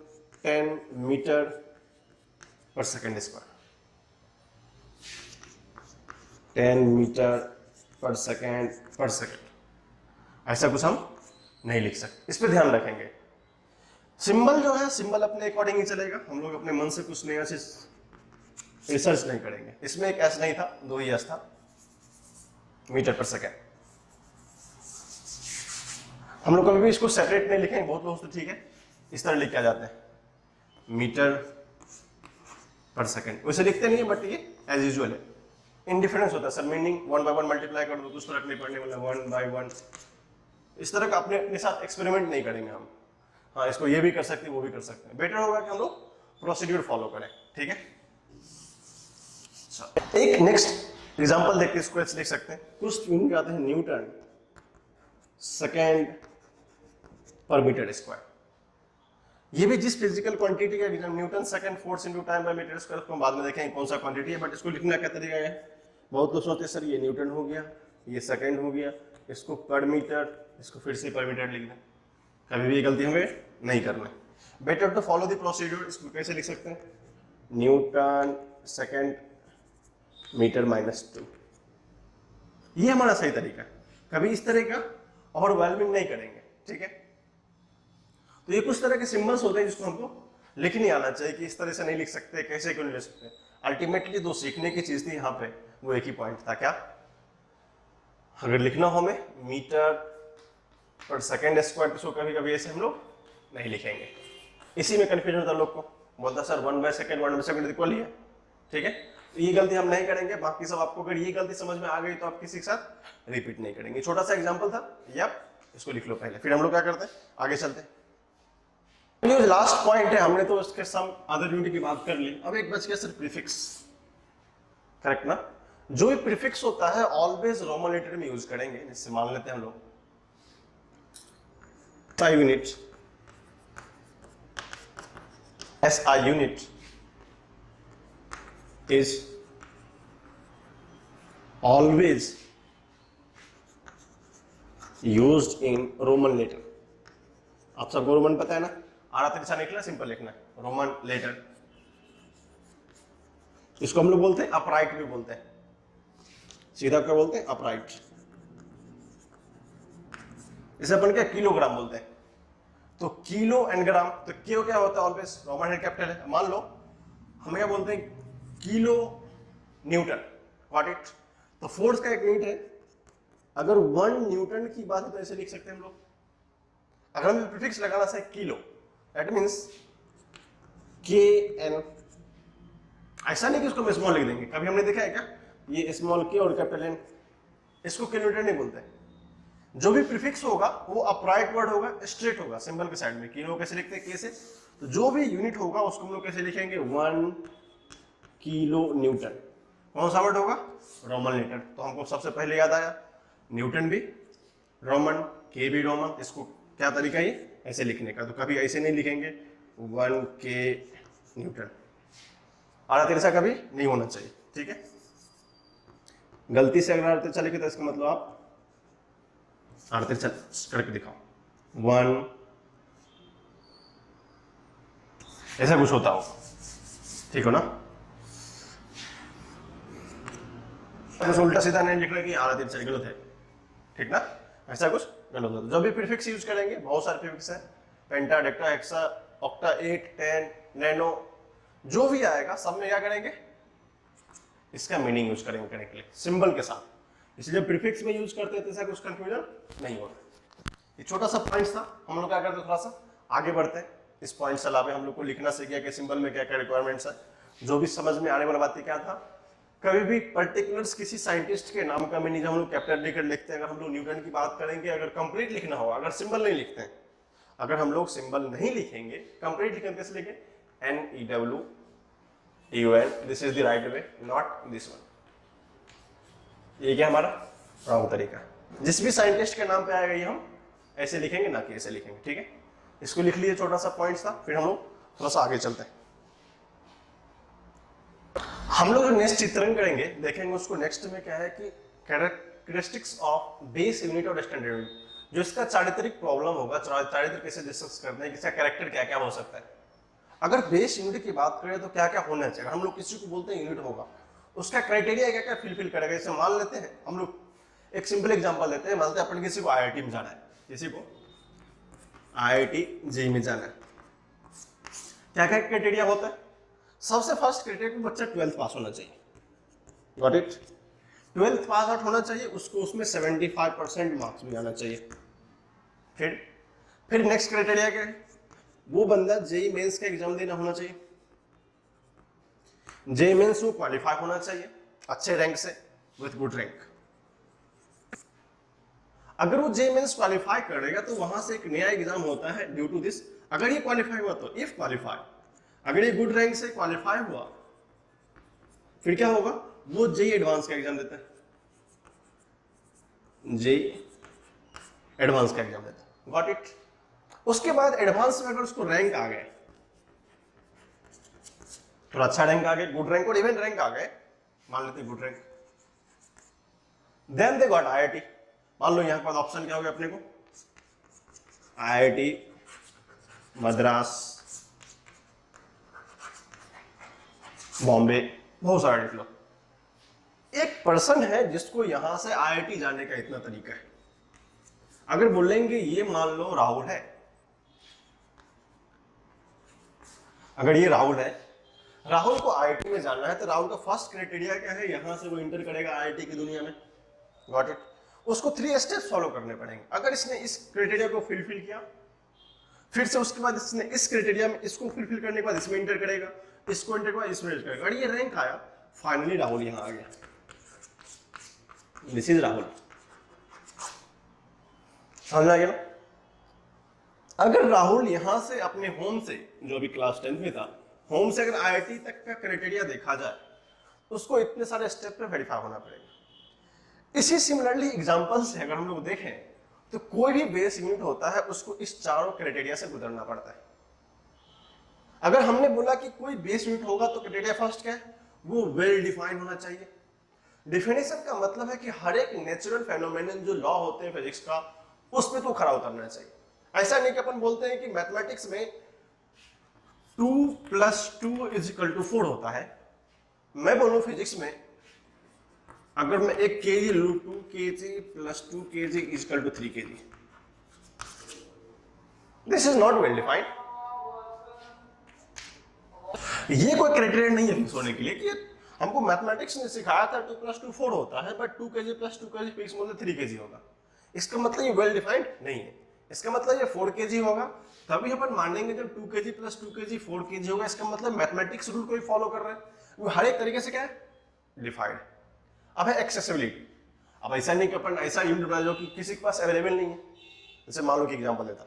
10 metre per second square, 10 metre per second, ऐसा कुछ हम नहीं लिख सकते, इस पर ध्यान रखेंगे। सिंबल जो है, सिंबल अपने अकॉर्डिंग ही चलेगा, हम लोग अपने मन से कुछ नया चीज रिसर्च नहीं करेंगे। इसमें एक S नहीं था, 2 ही S था, मीटर पर सेकेंड। हम लोग कभी भी इसको सेपरेट नहीं लिखेंगे, बहुत लोग तो ठीक है इस तरह लिख के आ जाते हैं, मीटर पर सेकेंड, वैसे लिखते नहीं है, बट ये एज यूजुअल है, इंडिफरेंस होता है सर, मीनिंग 1/1 मल्टीप्लाई कर दो तो उस फर्क नहीं पड़ने वाला, 1/1 इस तरह का अपने साथ एक्सपेरिमेंट नहीं करेंगे हम। हाँ, इसको ये भी कर सकते हैं, वो भी कर सकते हैं, बेटर होगा कि हम लोग प्रोसीड्यूर फॉलो करें, ठीक है। एक नेक्स्ट एग्जांपल देखते हैं, इसको ऐसे लिख सकते हैं, कुछ यूनिट आते हैं न्यूटन सेकेंड पर मीटर स्क्वायर। ये भी जिस फिजिकल क्वांटिटी का exam, newton second force into time by metre square, उसको बाद में देखेंगे कौन सा क्वांटिटी है, बट इसको लिखना क्या तरीका है। बहुत लोग सोचते हैं सर ये न्यूटन हो गया, ये सेकेंड हो गया, इसको पर मीटर, इसको फिर से पर मीटर लिख दें। कभी भी ये गलती हमें नहीं करना है। Better to follow the procedure, इसको कैसे लिख सकते हैं, न्यूटन सेकेंड मीटर -2। ये हमारा सही तरीका है, कभी इस तरह का ओवरवेलमिंग नहीं करेंगे, ठीक है। तो ये कुछ तरह के सिंबल्स होते हैं जिसको हमको लिख नहीं आना चाहिए कि इस तरह से नहीं लिख सकते, कैसे क्यों नहीं लिख सकते। अल्टीमेटली जो सीखने की चीज थी यहाँ पे वो एक ही पॉइंट था, क्या, अगर लिखना हो हमें मीटर पर सेकेंड स्क्वायर, तो कभी कभी ऐसे हम लोग नहीं लिखेंगे। इसी में कंफ्यूजन था लोग को, बोलता सर 1/सेकंड 1/सेकंड इक्वल ही है, ठीक है। तो ये गलती हम नहीं करेंगे, बाकी सब आपको अगर ये गलती समझ में आ गई तो आप किसी के साथ रिपीट नहीं करेंगे। छोटा सा एग्जांपल था, या इसको लिख लो पहले, फिर हम लोग क्या करते हैं, आगे चलते हैं। जो लास्ट पॉइंट है, हमने तो इसके सम अदर यूनिट की बात कर ली, अब एक बच गया सर प्रीफिक्स, करेक्ट ना। जो भी प्रीफिक्स होता है ऑलवेज रोमन लेटर में यूज करेंगे। जैसे मान लेते हैं हम लोग 5 unit, SI unit is always used in Roman letter। आप सबको रोमन पता है ना, आरा तिरछा निकला, सिंपल लिखना है, रोमन लेटर। इसको हम लोग बोलते हैं अपराइट भी बोलते हैं, सीधा क्या बोलते हैं, अपराइट। इसे अपन क्या किलोग्राम बोलते हैं। तो किलो एंड ग्राम, तो क्यों क्या होता है ऑलवेज रोमन हेड कैपिटल है। मान लो हम क्या बोलते हैं, किलो न्यूटन, गॉट इट। तो फोर्स का एक यूनिट है, अगर 1 न्यूटन की बात है तो ऐसे लिख सकते हैं हम लोग। अगर हमें प्रीफिक्स लगाना है किलो, दैट मींस KN। ऐसा नहीं कि उसको हम स्मॉल लिख देंगे, कभी हमने देखा है क्या, ये स्मॉल के और कैपिटल N, इसको किलोमीटर नहीं बोलते। जो भी प्रीफिक्स होगा वो अपराइट वर्ड होगा, स्ट्रेट होगा, सिंबल के साइड में। किलो कैसे लिखते हैं, कैसे, तो जो भी यूनिट होगा उसको हम लोग कैसे लिखेंगे, 1 किलो न्यूटन। कौन सा वर्ड होगा, रोमन लेटर। तो हमको सबसे पहले याद आया न्यूटन भी रोमन, के भी रोमन। इसको क्या तरीका है ऐसे लिखने का, तो कभी ऐसे नहीं लिखेंगे 1 के न्यूटन, आधा तिरछा कभी नहीं होना चाहिए, ठीक है। गलती से अगर आधा तिरछा लिखे तो इसका मतलब आप आधा तिरछा करके दिखाओ, 1, ऐसा कुछ होता होगा, ठीक हो ना। कुछ उल्टा सीधा नहीं लिखना कि आधा तिरछा, गलत है, ठीक ना, ऐसा कुछ गलत होता है। जो भी प्रीफिक्स यूज करेंगे, बहुत सारे प्रीफिक्स है, पेंटा, डेक्टा, हेक्सा, ऑक्टा, 8, 10, नैनो, जो भी आएगा सब में क्या करेंगे, इसका मीनिंग यूज करेंगे करने के लिए सिंबल के साथ। इसलिए प्रीफिक्स में यूज करते हैं तो ऐसा कुछ कंफ्यूजन नहीं होगा। ये छोटा सा पॉइंट था, हम लोग क्या करते हैं, थोड़ा सा आगे बढ़ते हैं। इस पॉइंट से अलावा हम लोग को लिखना सीख गया कि सिंबल में क्या क्या रिक्वायरमेंट्स है। जो भी समझ में आने वाली बात क्या था, कभी भी पर्टिकुलर्स किसी साइंटिस्ट के नाम का मीनिंग हम लोग कैपिटल लेकर लिखते हैं। अगर हम लोग न्यूटन की बात करेंगे, अगर कंप्लीट लिखना होगा, अगर सिंबल नहीं लिखते हैं, अगर हम लोग सिंबल नहीं लिखेंगे, कंप्लीट लिखेंगे, कैसे लिखें, NEWTON, this is the right way, not this one. ये क्या हमारा रॉन्ग तरीका। जिस भी साइंटिस्ट के नाम पे आएगा ये हम ऐसे लिखेंगे, ना कि ऐसे लिखेंगे, ठीक है। इसको लिख लिए, छोटा सा पॉइंट था। फिर हम लोग थोड़ा सा आगे चलते हैं। हम लोग नेक्स्ट चित्रण करेंगे, देखेंगे उसको नेक्स्ट में क्या है कि कैरेक्टरिस्टिक्स ऑफ बेस यूनिट और स्टैंडर्ड यूनिट। जो इसका चारित्रिक प्रॉब्लम होगा, चारित्र कैसे डिस्कस करते हैं, इसका कैरेक्टर क्या क्या हो सकता है। अगर बेस यूनिट की बात करें तो क्या क्या होना चाहिए। हम लोग किसी को बोलते हैं यूनिट होगा, उसका क्राइटेरिया क्या क्या फिल करेगा। जैसे मान लेते हैं हम लोग एक सिंपल एग्जांपल लेते हैं, मानते हैं अपन किसी को IIT में जाना है, किसी को IIT JEE में जाना है। क्या क्या क्राइटेरिया होता है, सबसे फर्स्ट क्राइटेरिया बच्चा 12th पास होना चाहिए, got it. 12th pass out होना चाहिए, उसको उसमें 75% मार्क्स भी आना चाहिए। फिर नेक्स्ट क्राइटेरिया क्या है, वो बंदा JEE मेंस का एग्जाम देना होना चाहिए, JEE मेंस वो क्वालिफाई होना चाहिए अच्छे रैंक से, विथ गुड रैंक। अगर वो JEE मेंस क्वालिफाई करेगा तो वहां से एक नया एग्जाम होता है ड्यू टू दिस। अगर ये क्वालिफाई हुआ तो इफ क्वालिफाई, अगर ये गुड रैंक से क्वालिफाई हुआ फिर क्या होगा, वो JEE एडवांस का एग्जाम देता है, JEE एडवांस का एग्जाम देता है, गॉट इट। उसके बाद एडवांस में अगर उसको रैंक आ गए, थोड़ा अच्छा रैंक आ गए, गुड रैंक और इवन रैंक आ गए, मान लेते good rank, then they got IIT। मान लो यहाँ के बाद ऑप्शन क्या हो गया अपने को, IIT मद्रास, बॉम्बे, बहुत सारे लिख लो। एक पर्सन है जिसको यहां से IIT जाने का इतना तरीका है। अगर बोलेंगे ये मान लो राहुल है, अगर ये राहुल है, राहुल को IIT में जाना है, तो राहुल का फर्स्ट क्राइटेरिया क्या है, यहां से वो इंटर करेगा IIT की दुनिया में, गॉट इट। उसको 3 स्टेप्स फॉलो करने पड़ेंगे। अगर इसने इस क्राइटेरिया को फिलफिल किया, फिर से उसके बाद इसने इस क्राइटेरिया में इसको फिलफिल करने के बाद इसमें इंटर करेगा, इसको इंटर के बाद इसमें इंटर करेगा, और ये रैंक आया, फाइनली राहुल यहां आ गया। दिस इज राहुल, समझ आ गया ना। अगर राहुल यहां से अपने होम से, जो अभी क्लास 10th में था, होम से अगर IIT तक का क्राइटेरिया देखा जाए, उसको इतने सारे स्टेप पे वेरीफाई होना पड़ेगा। इसी सिमिलरली एग्जांपल से अगर हम लोग देखें, तो कोई भी बेस यूनिट होता है उसको इस चारों क्राइटेरिया से गुजरना पड़ता है। अगर हमने बोला कि कोई बेस यूनिट होगा तो क्राइटेरिया फर्स्ट क्या है, वो वेल डिफाइन होना चाहिए। डिफिनेशन का मतलब है कि हर एक नेचुरल फेनोमेनन जो लॉ होते हैं फिजिक्स का, उस पे तो खरा उतरना चाहिए। ऐसा नहीं कि अपन बोलते हैं कि मैथमेटिक्स में 2 + 2 = 4 होता है, मैं बोलूं फिजिक्स में अगर मैं 1 kg लूं, 2 kg + 2 kg = 3 kg, this is not well defined. ये कोई क्राइटेरिया नहीं है फिक्स होने के लिए कि हमको मैथमेटिक्स ने सिखाया था 2 + 2 4 होता है, बट 2 kg + 2 kg फिक्स बोलते 3 kg होगा। इसका मतलब ये वेल डिफाइंड नहीं है। इसका मतलब ये 4 kg होगा, तभी अपन मानेंगे जब 2 kg + 2 kg 4 kg होगा। इसका मतलब मैथमेटिक्स रूल को ही फॉलो कर रहे हैं, वो हर एक तरीके से क्या है, डिफाइंड। अब है एक्सेसिबिलिटी। अब ऐसा नहीं कि अपन ऐसा यूनिट बना जो कि किसी के पास अवेलेबल नहीं है। जैसे मान लो कि एग्जांपल देता,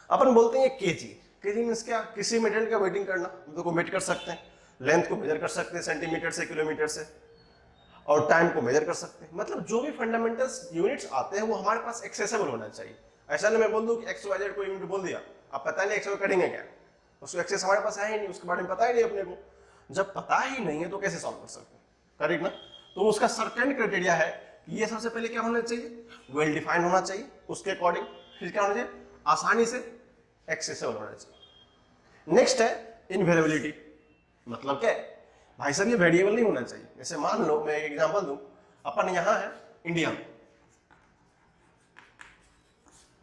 अपन बोलते हैं केजी। केजी मींस क्या, किसी मटेरियल का वेटिंग करना, तो को वेट कर सकते हैं, लेंथ को मेजर कर सकते हैं सेंटीमीटर से, किलोमीटर से, और टाइम को मेजर कर सकते हैं। मतलब जो भी फंडामेंटल्स यूनिट्स आते हैं वो हमारे पास एक्सेसिबल होना चाहिए। ऐसा नहीं मैं बोल दूं कि XYZ को यूनिट बोल दिया, अब पता नहीं XY करेंगे क्या, उसको एक्सेस हमारे पास है ही नहीं, उसके बारे में पता ही नहीं अपने को। जब पता ही नहीं है तो कैसे सॉल्व कर सकते हैं, करेक्ट ना। तो उसका सर्टेन क्राइटेरिया है कि ये सबसे पहले क्या होना चाहिए, वेल डिफाइंड होना चाहिए, उसके अकॉर्डिंग फिर क्या होना चाहिए, आसानी से एक्सेसिबल होना चाहिए। नेक्स्ट है इनवेरिएबिलिटी। मतलब क्या है भाई साहब, ये वेरिएबल नहीं होना चाहिए। जैसे मान लो मैं एक एग्जांपल दूं, अपन यहां है इंडिया में,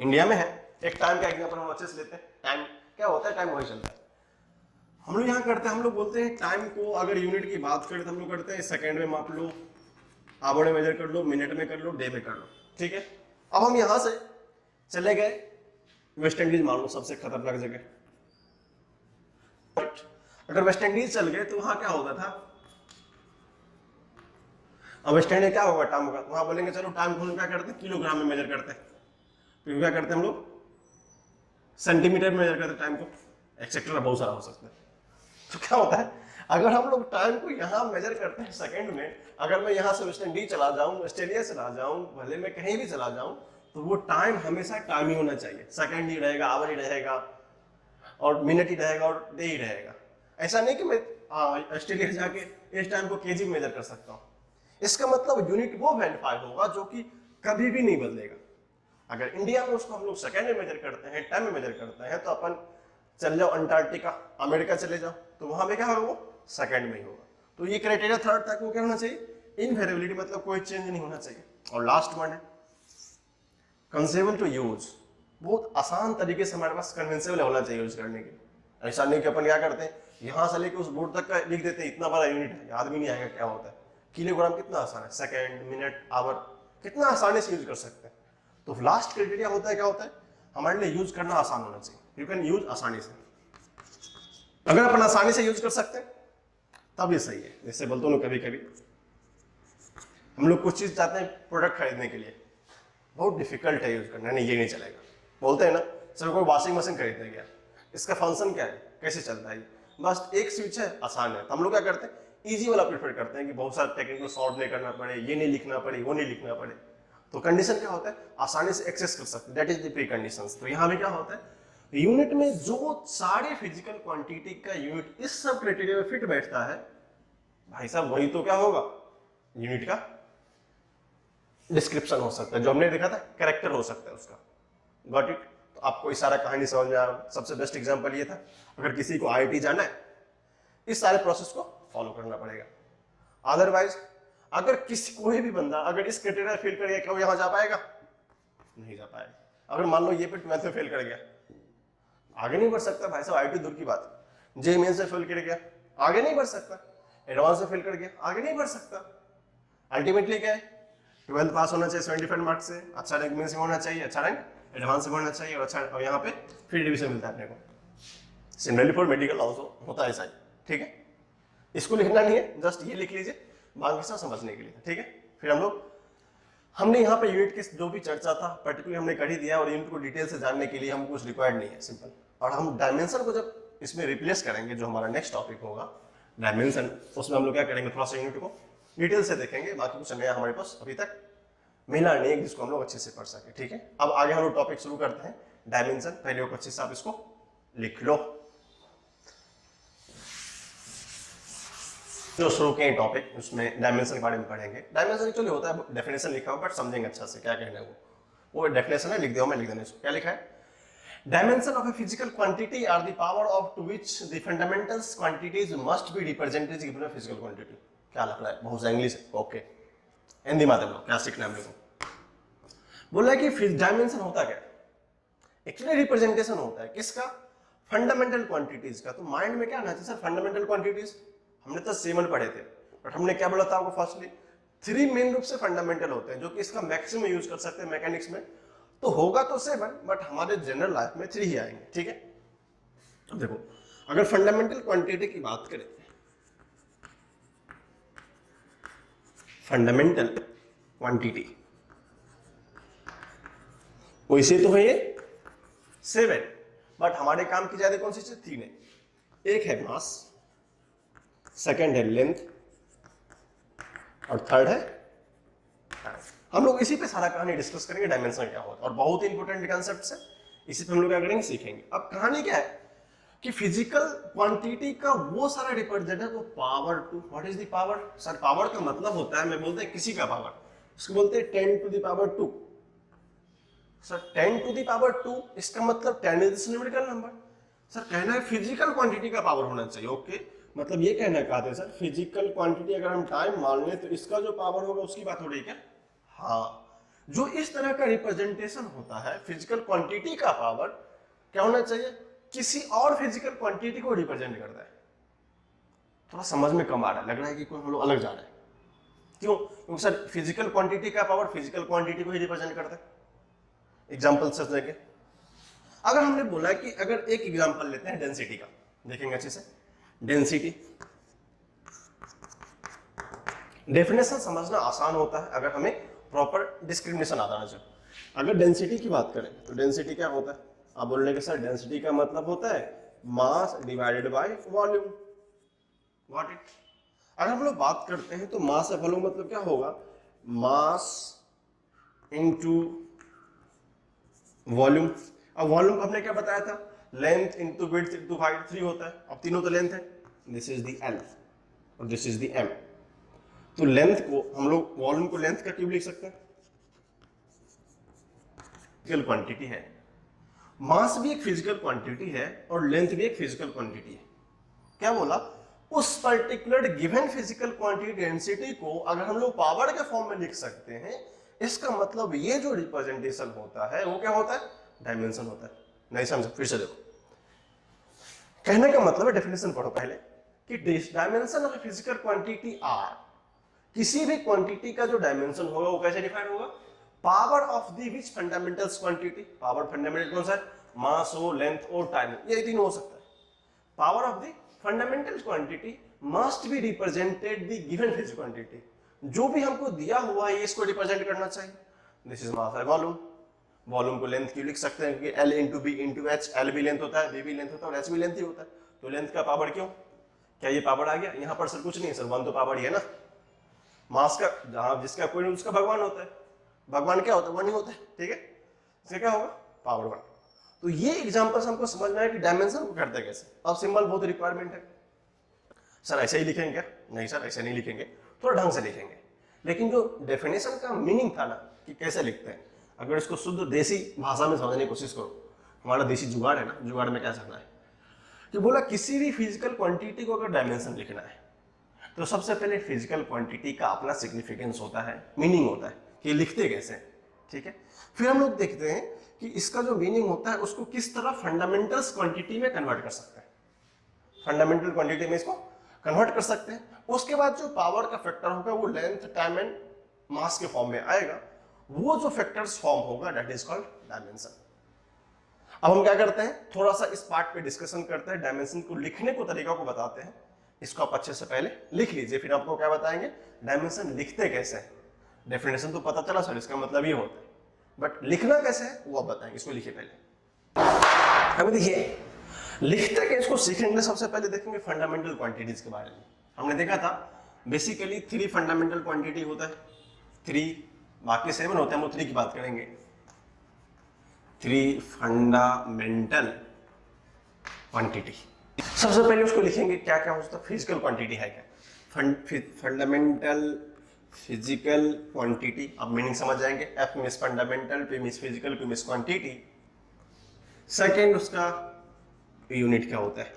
इंडिया में है, एक टाइम का एग्जांपल हम अच्छे से लेते हैं। टाइम क्या होता है, टाइम वही चलता है। हम लोग यहाँ करते हैं, हम लोग बोलते हैं टाइम को अगर यूनिट की बात करें तो हम लोग करते हैं सेकंड में माप लो, आवर में मेजर कर लो, मिनट में कर लो, डे में कर लो, ठीक है। अब हम यहां से चले गए वेस्ट इंडीज, मान लो सबसे खतरनाक जगह। बट अगर वेस्ट इंडीज चल गए तो वहां क्या होता था, अब वेस्ट इंडीज क्या होगा टाइम होगा, वहां बोलेंगे चलो टाइम को हम क्या करते हैं, किलोग्राम में मेजर करते हैं। फिर क्या करते हैं हम लोग, सेंटीमीटर में मेजर करते हैं टाइम को, एक्सेट्रा बहुत सारा हो सकता है। तो क्या होता है, अगर हम लोग टाइम को यहाँ मेजर करते हैं सेकंड में, अगर मैं यहाँ से वेस्ट इंडीज चला जाऊं, ऑस्ट्रेलिया चला जाऊं, भले मैं कहीं भी चला जाऊं, तो वो टाइम हमेशा टाइम ही होना चाहिए। सेकंड ही रहेगा, आवर ही रहेगा, और मिनट ही रहेगा, और डे ही रहेगा। ऐसा नहीं कि मैं ऑस्ट्रेलिया जाके इस टाइम को केजी में मेजर कर सकता हूँ। इसका मतलब यूनिट वो वेरीफाई होगा जो कि कभी भी नहीं बदलेगा। अगर इंडिया में उसको हम लोग सेकंड में मेजर करते हैं, टाइम में मेजर करते हैं, तो अपन चल जाओ अंटार्कटिका, अमेरिका चले जाओ, तो वहां पे क्या होगा, वो सेकंड में ही होगा। तो ये क्राइटेरिया थर्ड तक वो क्या होना चाहिए, इनवेरिएबिलिटी, मतलब कोई चेंज नहीं होना चाहिए। और लास्ट वन है कंसेबल टू यूज। बहुत आसान तरीके से हमारे पास कन्वेंसेबल होना चाहिए यूज करने के। ऐसा नहीं कि अपन क्या करते हैं, यहां से लेके उस बोर्ड तक का लिख देते हैं, इतना बड़ा यूनिट है, याद भी नहीं आएगा क्या होता है। किलोग्राम कितना आसान है, सेकंड, मिनट, आवर, कितना आसानी से यूज कर सकते हैं। तो लास्ट क्राइटेरिया होता है क्या होता है, हमारे लिए यूज करना आसान होना चाहिए। यू कैन यूज आसानी से। अगर अपन आसानी से यूज कर सकते हैं तब ये सही है। जैसे बोलते हो ना, कभी कभी हम लोग कुछ चीज चाहते हैं प्रोडक्ट खरीदने के लिए, बहुत डिफिकल्ट है यूज करना, नहीं ये नहीं चलेगा, बोलते हैं ना। चलो कोई वॉशिंग मशीन खरीदने गया, इसका फंक्शन क्या है, कैसे चलता है, बस एक स्विच है, आसान है। तो हम लोग क्या करते हैं, इजी वाला प्रेफर करते हैं कि बहुत सारे टेक्निकल सॉल्व नहीं करना पड़े, ये नहीं लिखना पड़े, वो नहीं लिखना पड़े। तो कंडीशन क्या होता है, आसानी से एक्सेस कर सकते, that is the pre conditions. तो यहाँ पे क्या होता है, यूनिट में जो सारे फिजिकल क्वांटिटी का यूनिट इस सब क्राइटेरिया में फिट बैठता है, भाई साहब वही तो क्या होगा, यूनिट का डिस्क्रिप्शन हो सकता है, जो हमने देखा था कैरेक्टर हो सकता है उसका। Got it? तो आपको इस सारा कहानी समझ में आया। सबसे बेस्ट एग्जांपल ये था, अगर किसी को आईआईटी जाना है इस सारे प्रोसेस को फॉलो करना पड़ेगा। अदरवाइज अगर किसी कोई भी बंदा अगर इस क्राइटेरिया फेल कर गया, क्या वो यहां जा पाएगा? नहीं जा पाएगा। अगर मान लो ये पे 12th में फेल कर गया, आगे नहीं बढ़ सकता भाई साहब। आईआईटी दूर की बात, जे मेन से फेल कर गया, आगे नहीं बढ़ सकता। एडवांस से फेल कर गया, आगे नहीं बढ़ सकता। अल्टीमेटली क्या है? 12th पास होना चाहिए 75 मार्क्स से, अच्छा रैंक मेंस में होना चाहिए, अच्छा रैंक एडवांस में होना चाहिए, और अच्छा, और यहाँ पे फ्री डिवीजन मिलता है अपने को। सिमिलरली फॉर मेडिकल ऑल्सो होता है ऐसा ही, ठीक है। इसको लिखना नहीं है, जस्ट ये लिख लीजिए बाकी सब समझने के लिए, ठीक है। फिर हमने यहाँ पे यूनिट की जो भी चर्चा था पर्टिकुलर हमने कर ही दिया, और यूनिट को डिटेल से जानने के लिए हमको कुछ रिक्वायर्ड नहीं है, सिंपल। और हम डायमेंशन को जब इसमें रिप्लेस करेंगे, जो हमारा नेक्स्ट टॉपिक होगा डायमेंशन, उसमें हम लोग क्या करेंगे, थोड़ा सा यूनिट को डिटेल से देखेंगे। बाकी कुछ नया हमारे पास अभी तक मिला नहीं है जिसको हम लोग अच्छे से पढ़ सके, ठीक है। अब आगे हम लोग टॉपिक शुरू करते हैं डायमेंशन। पहले को अच्छे से आप इसको लिख लो। जो शुरू किए टॉपिक उसमें डायमेंशन के बारे में पढ़ेंगे। डायमेंशन एक्चुअली होता है, डेफिनेशन लिखा हुआ बट समझेंगे अच्छा से क्या कहना है। वो डेफिनेशन है, लिख दिया मैं, लिख देने इसको। क्या लिखा है? Dimension of a physical quantity are the power of to which the fundamentals quantities must be represented given a physical quantity. क्या लग रहा है? बहुत इंग्लिश है, ओके। हिंदी में लोग क्या सीखना है मेरे को? बोला कि डायमेंशन होता क्या? एक्चुअली रिप्रेजेंटेशन होता है किसका? फंडामेंटल क्वांटिटीज का। तो माइंड में क्या आना चाहिए सर? फंडामेंटल क्वांटिटीज हमने तो 7 पढ़े थे, बट हमने क्या बोला था आपको? फर्स्टली 3 मेन रूप से फंडामेंटल होते हैं जो कि इसका मैक्सिमम यूज कर सकते हैं मैकेनिक्स में। तो होगा तो 7, बट हमारे जनरल लाइफ में 3 ही आएंगे, ठीक है। अब देखो, अगर फंडामेंटल क्वांटिटी की बात करें, फंडामेंटल क्वांटिटी वैसे तो है ये 7, बट हमारे काम की ज्यादा कौन सी चीज? 3 है। एक है मास, सेकंड है लेंथ, और थर्ड है टाइम। हम लोग इसी पे सारा कहानी डिस्कस करेंगे, डायमेंशन क्या होता है, और बहुत ही इंपॉर्टेंट कॉन्सेप्ट है। इसी पे हम लोग क्या करेंगे, सीखेंगे। अब कहानी क्या है कि फिजिकल क्वांटिटी का वो सारा रिप्रेजेंट है वो power two. What is the power? Sir power का मतलब होता है, मैं बोलते हैं किसी का पावर, इसको बोलते हैं 10 to the power 2। Sir 10 to the power 2 इसका मतलब 10 इज न्यूमेरिकल नंबर। सर कहना है फिजिकल क्वांटिटी का पावर होना चाहिए, ओके। मतलब ये कहना चाहते हैं सर, फिजिकल क्वांटिटी अगर हम टाइम मान लें तो इसका जो पावर होगा उसकी बात हो रही है क्या? हाँ। जो इस तरह का रिप्रेजेंटेशन होता है फिजिकल क्वांटिटी का पावर क्या होना चाहिए? किसी और फिजिकल क्वांटिटी को रिप्रेजेंट करता है। थोड़ा समझ में कम आ रहा है, लग रहा है कि कोई हम लोग अलग जा रहे हैं। क्यों? क्योंकि सर फिजिकल क्वांटिटी का पावर फिजिकल क्वांटिटी को ही रिप्रेजेंट करता है। एग्जांपल से देखें, अगर हमने बोला कि अगर एक एग्जांपल लेते हैं डेंसिटी का, देखेंगे अच्छे से। डेंसिटी डेफिनेशन समझना आसान होता है अगर हमें प्रॉपर डिस्क्रिमिनेशन आता है। अगर डेंसिटी की बात करें तो डेंसिटी क्या होता है? आप बोल रहे हैं कि सर डेंसिटी का मतलब होता है मास divided by volume. Got it? अगर हम लोग बात करते हैं तो मास या वॉल्यूम मतलब क्या होगा? Mass into volume. अब वॉल्यूम हमने क्या बताया था? Length into width into height 3 होता है। अब तीनों तो लेंथ है, दिस इज द एल और दिस इज द एम। तो लेंथ को हम लोग वॉल्यूम को लेंथ का क्यूब लिख सकते हैं, फिजिकल क्वांटिटी है। मास भी एक फिजिकल क्वांटिटी है और लेंथ भी एक फिजिकल क्वांटिटी है। क्या बोला? उस particular given physical quantity density को अगर हम लोग पावर के फॉर्म में लिख सकते हैं, इसका मतलब ये जो रिप्रेजेंटेशन होता है वो क्या होता है? डायमेंशन होता है। नहीं समझ? फिर से देखो, कहने का मतलब है, डेफिनेशन पढ़ो पहले, कि dimension of physical quantity are, किसी भी क्वांटिटी का जो डायमेंशन होगा वो कैसे डिफाइन होगा? Power of the which fundamentals quantity. Power fundamental कौन सा है? मास हो, लेंथ और टाइम, ये तीन हो सकता है। Power of the fundamental quantity must be represented the given physical quantity. जो भी हमको दिया हुआ है इसको रिप्रेजेंट करना चाहिए। दिस इज मास है वॉल्यूम। वॉल्यूम को लेंथ क्यों लिख सकते हैं? क्योंकि L into B into H, L भी लेंथ होता है, बी भी लेंथ होता है और एच भी लेंथ ही होता है। तो लेंथ का पावर क्यों? क्या ये पावर आ गया? यहाँ पर सर कुछ नहीं है सर, 1 तो पावर ही है ना। मास का जहां जिसका कोई नहीं उसका भगवान होता है। भगवान क्या होता है? 1 ही होता है, ठीक है। इसका क्या होगा? पावर 1। तो ये एग्जांपल्स हमको समझना है कि डायमेंशन को करते कैसे। अब सिंबल बहुत रिक्वायरमेंट है। सर ऐसे ही लिखेंगे क्या? नहीं सर ऐसे नहीं लिखेंगे, थोड़ा ढंग से लिखेंगे। लेकिन जो डेफिनेशन का मीनिंग था ना कि कैसे लिखते हैं, अगर इसको शुद्ध देसी भाषा में समझने की कोशिश करो, हमारा देसी जुगाड़ है ना, जुगाड़ में क्या करना है कि बोला किसी भी फिजिकल क्वांटिटी को अगर डायमेंशन लिखना है तो सबसे पहले फिजिकल क्वांटिटी का अपना सिग्निफिकेंस होता है, मीनिंग होता है कि लिखते कैसे, ठीक है। फिर हम लोग देखते हैं कि इसका जो मीनिंग होता है उसको किस तरह फंडामेंटल्स क्वांटिटी में कन्वर्ट कर सकते हैं, फंडामेंटल क्वांटिटी में इसको कन्वर्ट कर सकते हैं। उसके बाद जो पावर का फैक्टर होगा वो लेंथ, टाइम एंड मास के फॉर्म में आएगा, वो जो फैक्टर्स फॉर्म होगा दैट इज कॉल्ड डायमेंशन। अब हम क्या करते हैं, थोड़ा सा इस पार्ट पे डिस्कशन करते हैं, डायमेंशन को लिखने को तरीका को बताते हैं। इसको आप अच्छे से पहले लिख लीजिए, फिर आपको क्या बताएंगे डायमेंशन लिखते कैसे हैं। डेफिनेशन तो पता चला सर, इसका मतलब ये होता है, बट लिखना कैसे है वो आप बताएंगे। इसको लिखिए पहले। हमें देखिए लिखते के इसको सीखेंगे, सबसे पहले देखेंगे फंडामेंटल क्वांटिटीज के बारे में। हमने देखा था बेसिकली 3 फंडामेंटल क्वांटिटी होता है, 3 बाकी 7 होते हैं, हम 3 की बात करेंगे। 3 फंडामेंटल क्वांटिटी। सबसे पहले उसको लिखेंगे क्या क्या होता है, फिजिकल क्वांटिटी है क्या, फंडामेंटल फिजिकल क्वांटिटी। अब मीनिंग समझ जाएंगे, F means fundamental, P means physical, Q means quantity. Second उसका यूनिट क्या होता है,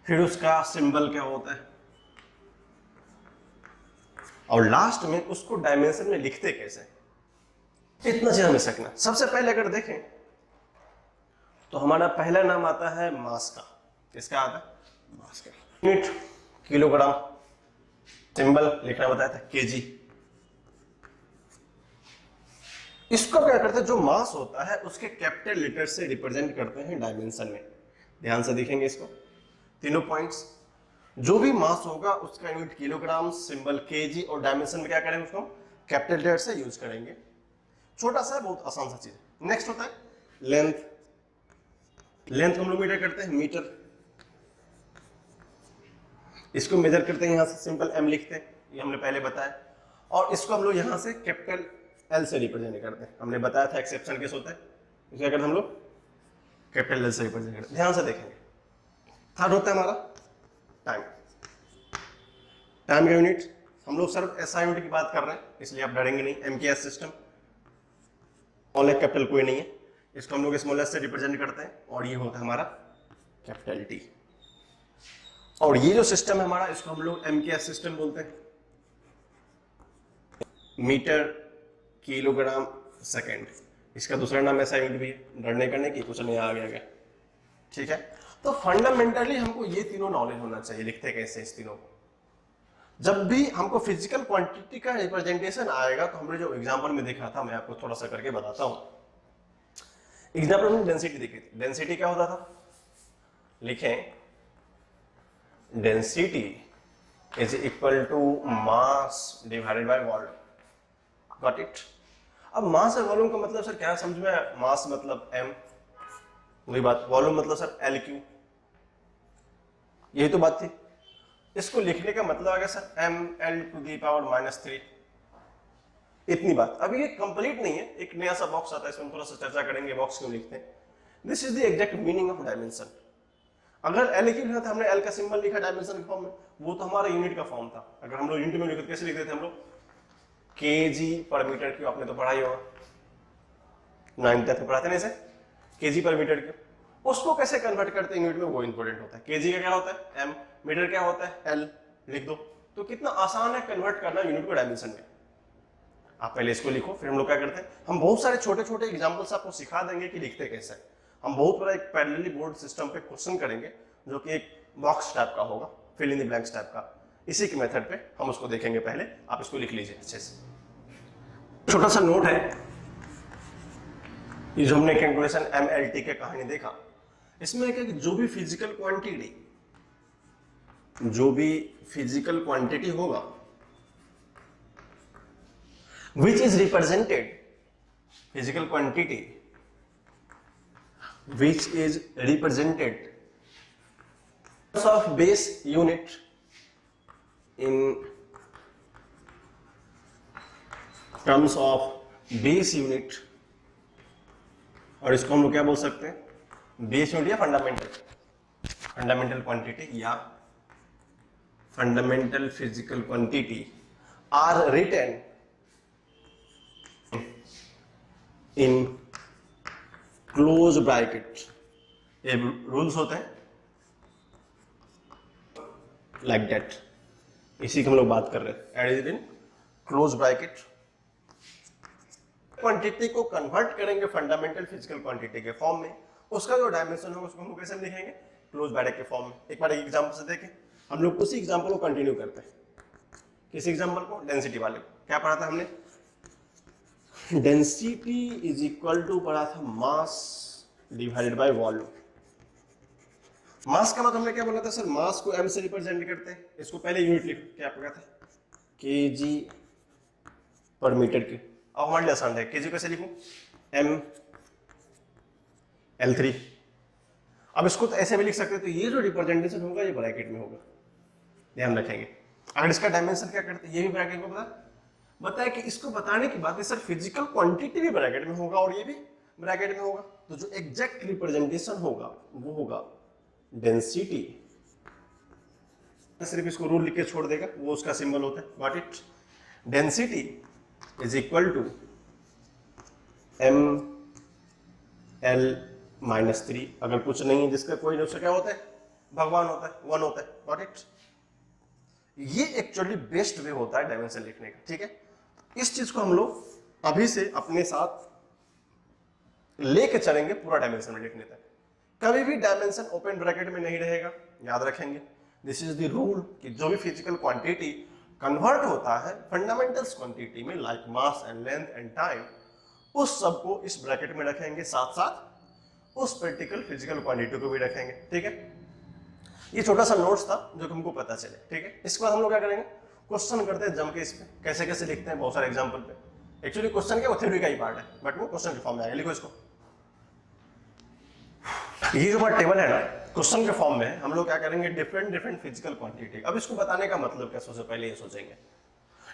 फिर उसका सिंबल क्या होता है, और लास्ट में उसको डायमेंशन में लिखते कैसे। इतना चीज हमें सीखना। सबसे पहले अगर देखें तो हमारा पहला नाम आता है मास का। किसका आता है, मास का। यूनिट किलोग्राम, सिंबल लिखना बताया था केजी। इसको क्या करते हैं, जो मास होता है उसके कैपिटल लेटर से रिप्रेजेंट करते हैं डायमेंशन में। ध्यान से देखेंगे इसको, तीनों पॉइंट्स। जो भी मास होगा उसका यूनिट किलोग्राम, सिंबल केजी, और डायमेंशन में क्या करेंगे उसको कैपिटल लेटर से यूज करेंगे। छोटा सा, बहुत आसान सा चीज है। नेक्स्ट होता है लेंथ। लेंथ हम लोग मीटर करते हैं, मीटर। इसको मेजर करते हैं, यहां से सिंपल एम लिखते हैं, ये हमने पहले बताया। और इसको हम लोग यहां से कैपिटल एल से रिप्रेजेंट करते हैं। हमने बताया था एक्सेप्शन केस होता है, क्या करते हैं हम लोग कैपिटल एल से रिप्रेजेंट करते हैं। ध्यान से देखेंगे। थर्ड होता है हमारा टाइम। टाइम का यूनिट हम लोग सिर्फ एसआई यूनिट की बात कर रहे हैं, इसलिए आप डरेंगे नहीं। MKS system, small F capital कोई नहीं है, इसको हम लोग स्मॉल एस से रिप्रेजेंट करते हैं, और ये होता है हमारा कैपिटल टी। और ये जो सिस्टम है हमारा, इसको हम लोग एमकेएस सिस्टम बोलते हैं। Metre, kilogram, second. इसका दूसरा नाम ऐसा यूनिट भी है, डरने करने की कुछ नहीं, आ गया। ठीक है, तो फंडामेंटली हमको ये तीनों नॉलेज होना चाहिए, लिखते कैसे इस तीनों को। जब भी हमको फिजिकल क्वांटिटी का रिप्रेजेंटेशन आएगा तो हमने जो एग्जांपल में देखा था, मैं आपको थोड़ा सा करके बताता हूं। एग्जांपल में डेंसिटी देखी थी। डेंसिटी क्या होता था, लिखें density is equal to mass divided by volume. Got it. अब मास और वॉल्यूम का मतलब सर क्या समझ में, मास मतलब m, वही बात। वॉल्यूम मतलब सर एल क्यू, यही तो बात थी। इसको लिखने का मतलब आ गया सर ml⁻⁻3, इतनी बात। अभी ये कंप्लीट नहीं है, एक नया सा बॉक्स आता है, इसमें थोड़ा सा चर्चा करेंगे बॉक्स क्यों लिखते हैं। This is the exact meaning of dimension. अगर एल क्यू लिखा था, हमने एल का सिंबल लिखा डायमेंशन के फॉर्म में, वो तो हमारा यूनिट का फॉर्म था। अगर हम लोग यूनिट में लिखते कैसे लिखते थे हम लोग, केजी पर मीटर क्यूब। आपने तो पढ़ाई होगा, 9th तक पढ़ाते नहीं से, केजी पर मीटर क्यूब। उसको कैसे कन्वर्ट करते हैं यूनिट में, वो इंपॉर्टेंट होता है। केजी का क्या होता है एम, मीटर क्या होता है एल, लिख दो। तो कितना आसान है कन्वर्ट करना यूनिट को डायमेंशन में। आप पहले इसको लिखो, फिर हम लोग क्या करते हैं, हम बहुत सारे छोटे छोटे एग्जांपल्स आपको सिखा देंगे कि लिखते कैसे हैं। हम बहुत बड़ा एक पैरेलली बोर्ड सिस्टम पे क्वेश्चन करेंगे जो कि एक बॉक्स टाइप का होगा, fill in the blanks type का। इसी के मेथड पे हम उसको देखेंगे। पहले आप इसको लिख लीजिए अच्छे से। छोटा सा नोट है, ये जो हमने कैलकुलेशन MLT के कहानी देखा, इसमें क्या कि जो भी फिजिकल क्वांटिटी होगा which is represented, physical quantity which is represented of base unit in terms of base unit, और इसको हम लोग क्या बोल सकते हैं, बेस यूनिट या फंडामेंटल क्वांटिटी या fundamental physical quantity, are written in close bracket, ये रूल्स होते हैं लाइक दैट, इसी की हम लोग बात कर रहे हैं। एड इन क्लोज ब्रैकेट, क्वांटिटी को कन्वर्ट करेंगे फंडामेंटल फिजिकल क्वांटिटी के फॉर्म में, उसका जो डायमेंशन होगा उसको हम लोग कैसे लिखेंगे, क्लोज ब्रैकेट के फॉर्म में। एक बार एक एग्जांपल से देखें, हम लोग उसी एग्जांपल को कंटिन्यू करते हैं। किस एग्जांपल को, डेंसिटी वाले को। क्या पढ़ा था हमने, डेंसिटी इज इक्वल टू पढ़ा था मास डिवाइडेड बाय वॉल्यूम। मास का मतलब हमने क्या बोला था सर, मास को m से रिप्रेजेंट करते हैं। इसको पहले यूनिट लिखो, क्या पढ़ा था, kg पर मीटर की। अब हमारे लिए आसान है, kg कैसे लिखूं, m L3। अब इसको तो ऐसे भी लिख सकते हैं, तो ये जो रिप्रेजेंटेशन होगा ये ब्रैकेट में होगा, ध्यान रखेंगे। अगर इसका डायमेंशन क्या करते हैं, ये भी ब्रैकेट में बताया कि इसको बताने की बात है सर, फिजिकल क्वांटिटी भी ब्रैकेट में होगा और ये भी ब्रैकेट में होगा, तो जो एग्जैक्ट रिप्रेजेंटेशन होगा वो होगा डेंसिटी। सिर्फ इसको रूल लिख के छोड़ देगा, वो उसका सिंबल होता है, got it. Density is equal to m L -3। अगर कुछ नहीं है जिसका कोई नहीं, उसका क्या होता है, भगवान होता है, 1 होता है, गॉट इट। ये एक्चुअली बेस्ट वे होता है डायमेंशन लिखने का, ठीक है। इस चीज को हम लोग अभी से अपने साथ लेके चलेंगे पूरा डायमेंशन में लिखने तक। कभी भी डायमेंशन ओपन ब्रैकेट में नहीं रहेगा, याद रखेंगे। दिस इज द रूल कि जो भी फिजिकल क्वांटिटी कन्वर्ट होता है फंडामेंटल्स क्वांटिटी में, like mass and length and time, उस सब को इस ब्रैकेट में रखेंगे, साथ साथ उस प्रैक्टिकल फिजिकल क्वांटिटी को भी रखेंगे, ठीक है। ये छोटा सा नोट्स था जो हमको पता चले, ठीक है। इसके बाद हम लोग क्या करेंगे, क्वेश्चन करते हैं जम के इस पे, कैसे कैसे लिखते हैं, बहुत सारे एग्जांपल पे। एक्चुअली क्वेश्चन क्या, वो थ्योरी का ही पार्ट है, बट वो क्वेश्चन के फॉर्म में आएगा। लिखो इसको, ये जो हमारा टेबल है ना, क्वेश्चन के फॉर्म में हम लोग क्या करेंगे, डिफरेंट फिजिकल क्वांटिटी। अब इसको बताने का मतलब क्या, सबसे पहले ये सोचेंगे,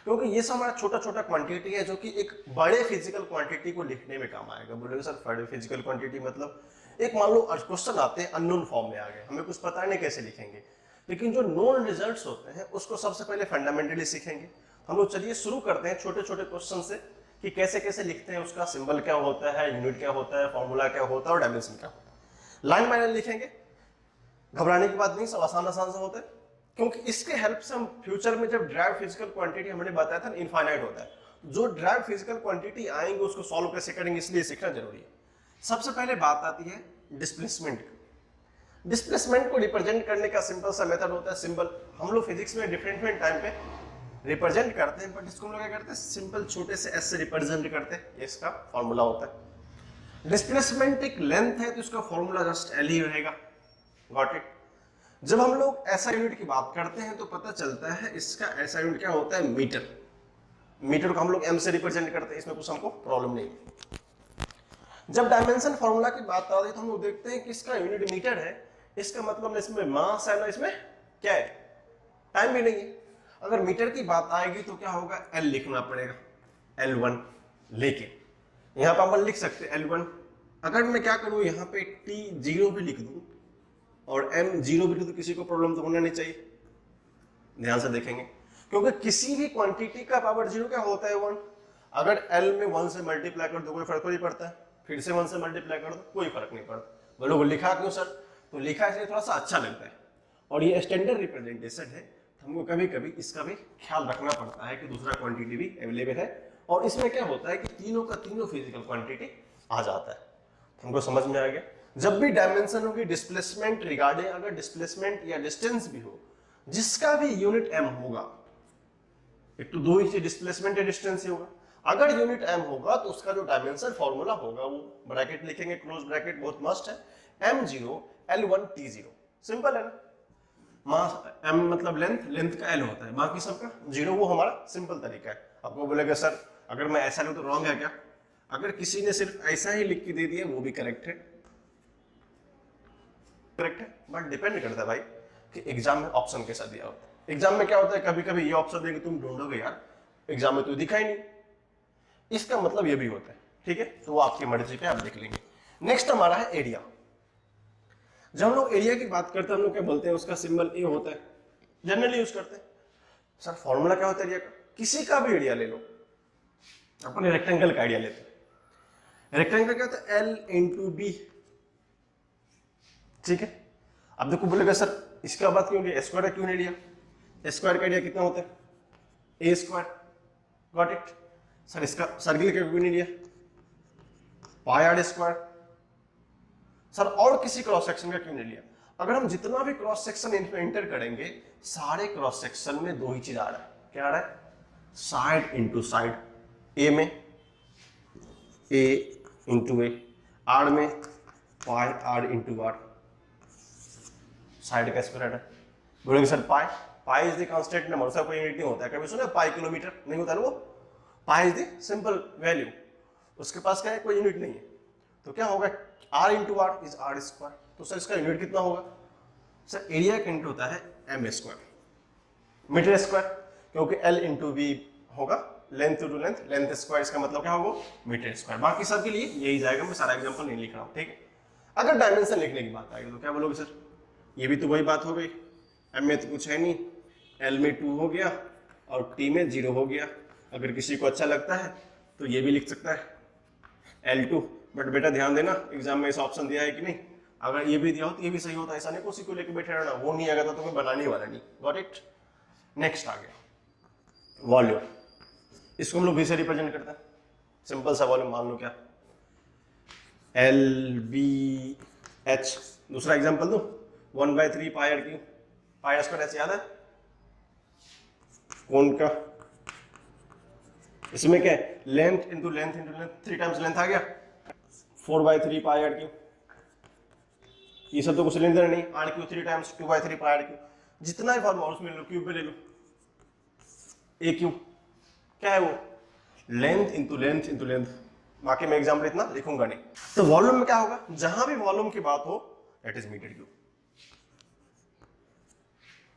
क्योंकि ये सब हमारा छोटा छोटा क्वांटिटी है जो कि एक बड़े फिजिकल क्वांटिटी को लिखने में काम आएगा। बोलोगे सर बड़े फिजिकल क्वांटिटी मतलब, एक मान लो क्वेश्चन आते हैं अननोन फॉर्म में आ गए, हमें कुछ पता नहीं कैसे लिखेंगे, लेकिन जो नोन रिजल्ट्स होते हैं उसको सबसे पहले फंडामेंटली सीखेंगे। हम लोग चलिए शुरू करते हैं छोटे छोटे क्वेश्चन से, कि कैसे कैसे लिखते हैं, उसका सिंबल क्या होता है, यूनिट क्या होता है, फॉर्मूला क्या होता है और डायमेंशन क्या होता है। लाइन बाय लाइन लिखेंगे, घबराने की बात नहीं, सब आसान आसान से होता है, क्योंकि इसके हेल्प से हम फ्यूचर में जब ड्राइव फिजिकल क्वांटिटी हमने बताया था इनफाइनाइट होता है, जो ड्राइव फिजिकल क्वांटिटी आएंगे उसको सॉल्व कैसे करेंगे, इसलिए सीखना जरूरी है। सबसे पहले बात आती है डिस्प्लेसमेंट। डिस्प्लेसमेंट को रिप्रेजेंट करने का सिंपल सा मेथड होता है सिंबल। हम लोग फिजिक्स में डिफरेंट टाइम पे रिप्रेजेंट करते हैं, बट इसको हम लोग क्या करते हैं, सिंपल छोटे से एस से रिप्रेजेंट करते हैं, ये इसका फॉर्मूला होता है। डिस्प्लेसमेंट एक लेंथ है तो इसका फॉर्मूला जस्ट एल ही रहेगा, गॉट इट। जब हम लोग ऐसा यूनिट की बात करते हैं तो पता चलता है इसका ऐसा यूनिट क्या होता है, मीटर। मीटर को हम लोग एम से रिप्रेजेंट करते हैं, इसमें कुछ हमको प्रॉब्लम नहीं है। जब डायमेंशन फॉर्मूला की बात आती है तो हम लोग देखते हैं कि इसका यूनिट मीटर है, इसका मतलब इसमें मास है ना, इसमें क्या है, टाइम भी नहीं है। अगर मीटर की बात आएगी तो क्या होगा, एल लिखना पड़ेगा, L1 लेके यहां पर हम लिख सकते हैं L1। अगर मैं क्या करूं, यहाँ पे T0 भी लिख दूं और M0 भी लिख दूं, किसी को प्रॉब्लम तो होना नहीं चाहिए। ध्यान से देखेंगे, क्योंकि किसी भी क्वांटिटी का पावर 0 क्या होता है, 1। अगर L में 1 से मल्टीप्लाई कर दो कोई फर्क नहीं पड़ता है, फिर से 1 से मल्टीप्लाई कर दो कोई फर्क नहीं पड़ता। बोलो लिखा क्यों सर, तो लिखा इसलिए थोड़ा सा अच्छा लगता है, और ये स्टैंडर्ड रिप्रेजेंटेशन है, हमको कभी कभी इसका भी ख्याल रखना पड़ता है कि दूसरा क्वांटिटी भी अवेलेबल है। और इसमें क्या होता है कि तीनों का तीनों फिजिकल क्वांटिटी आ जाता है। हमको समझ में आ गया। जब भी डायमेंशन होगी डिस्प्लेसमेंट रिगार्डिंग, अगर डिस्प्लेसमेंट या डिस्टेंस भी हो जिसका भी यूनिट m होगा, एक तो दो ही डिस्प्लेसमेंट या डिस्टेंस ही होगा, अगर यूनिट m होगा तो उसका जो डायमेंशन फॉर्मूला होगा वो ब्रैकेट लिखेंगे, क्लोज ब्रैकेट बहुत मस्ट है, m0 L1 T0। सिंपल है ना, मास m मतलब लेंथ, लेंथ का l होता है, बाकी सबका 0, वो हमारा सिंपल तरीका है। आपको बोलेगा सर अगर मैं ऐसा लूं तो रॉन्ग है क्या, अगर किसी ने सिर्फ ऐसा ही लिख के दे दिया वो भी करेक्ट है, करेक्ट है, बट डिपेंड करता है भाई कि एग्जाम में ऑप्शन कैसा दिया होता है। एग्जाम में क्या होता है, कभी कभी ये ऑप्शन देंगे तुम ढूंढोगे यार एग्जाम में तो दिखा ही नहीं, इसका मतलब ये भी होता है, ठीक है। तो वो आपकी मर्जी पे आप देख लेंगे। नेक्स्ट हमारा है एरिया। जब हम लोग एरिया की बात करते हैं हम लोग क्या बोलते हैं, उसका सिंबल ए होता है, जनरली यूज करते हैं। सर फॉर्मूला क्या होता है एरिया का, किसी का भी एरिया ले लो, अपने रेक्टेंगल का आइडिया लेते हैं। रेक्टेंगल क्या होता है? L इंटू बी, ठीक है। अब देखो बोलेगा सर इसका बात क्यों लिया, स्क्वायर क्यों नहीं लिया? स्क्वायर का एरिया कितना होता है? ए स्क्वायर, गॉट इट। सर इसका सर्किल का क्यों नहीं लिया? पाई आर स्क्वायर। सर और किसी क्रॉस सेक्शन का क्यों नहीं लिया? अगर हम जितना भी क्रॉस सेक्शन इंटर करेंगे, सारे क्रॉस सेक्शन में दो ही चीज आ रहा है। क्या आ रहा है? Side into side. ए में ए इंटू ए, आर में पाई आर इंटू आर, साइड का स्क्वायर है। बोलेंगे sir pi is the constant number, उसका कोई यूनिट नहीं होता है। कभी सुना पाई किलोमीटर? नहीं होता ना वो। Pi is the simple value, उसके पास क्या है? कोई यूनिट नहीं है। तो क्या होगा? R into R is R square. तो सर इसका यूनिट कितना होगा? सर एरिया का यूनिट होता है एम स्क्वायर, मीटर स्क्वायर, क्योंकि एल इंटू बी होगा, length to length, length square, इसका मतलब क्या होगा? Metre square. बाकी सब के लिए यही जाएगा, मैं सारा एग्जांपल नहीं लिख रहा हूँ, ठीक है। अगर डायमेंशन लिखने की बात आएगी तो क्या बोलोगे सर? ये भी तो वही बात हो गई, एम में तो कुछ है नहीं, एल में 2 हो गया और टी में 0 हो गया। अगर किसी को अच्छा लगता है तो ये भी लिख सकता है L2, बट बेटा ध्यान देना एग्जाम में इस ऑप्शन दिया है कि नहीं, अगर ये भी दिया हो तो ये भी सही होता है, ऐसा नहीं उसी को लेकर बैठे रहना, वो नहीं आएगा तो तुम्हें बनाने वाला नहीं, गॉट इट। नेक्स्ट आ गया वॉल्यूम, इसको हम लोग भी से रिप्रेजेंट करते हैं। सिंपल सा वॉल्यूम मान लो क्या, LBH। दूसरा एग्जांपल दूं, 1/3 pi are cube, pi r square, ऐसे याद है कौन का? इसमें क्या है? Length into length into length, 3 times length आ गया, 4/3 पाई आर क्यू। ये सब तो कुछ लेंथ नहीं, R cube 3 times 2/3 pi are cube. जितना ही फॉर्मूला उसमें ले लो, क्यूब में ले लो, ए क्यू क्या है वो? Length into length into length. बाकी मैं एग्जाम्पल इतना लिखूंगा नहीं। तो वॉल्यूम में क्या होगा? जहां भी वॉल्यूम की बात हो that is metre cube.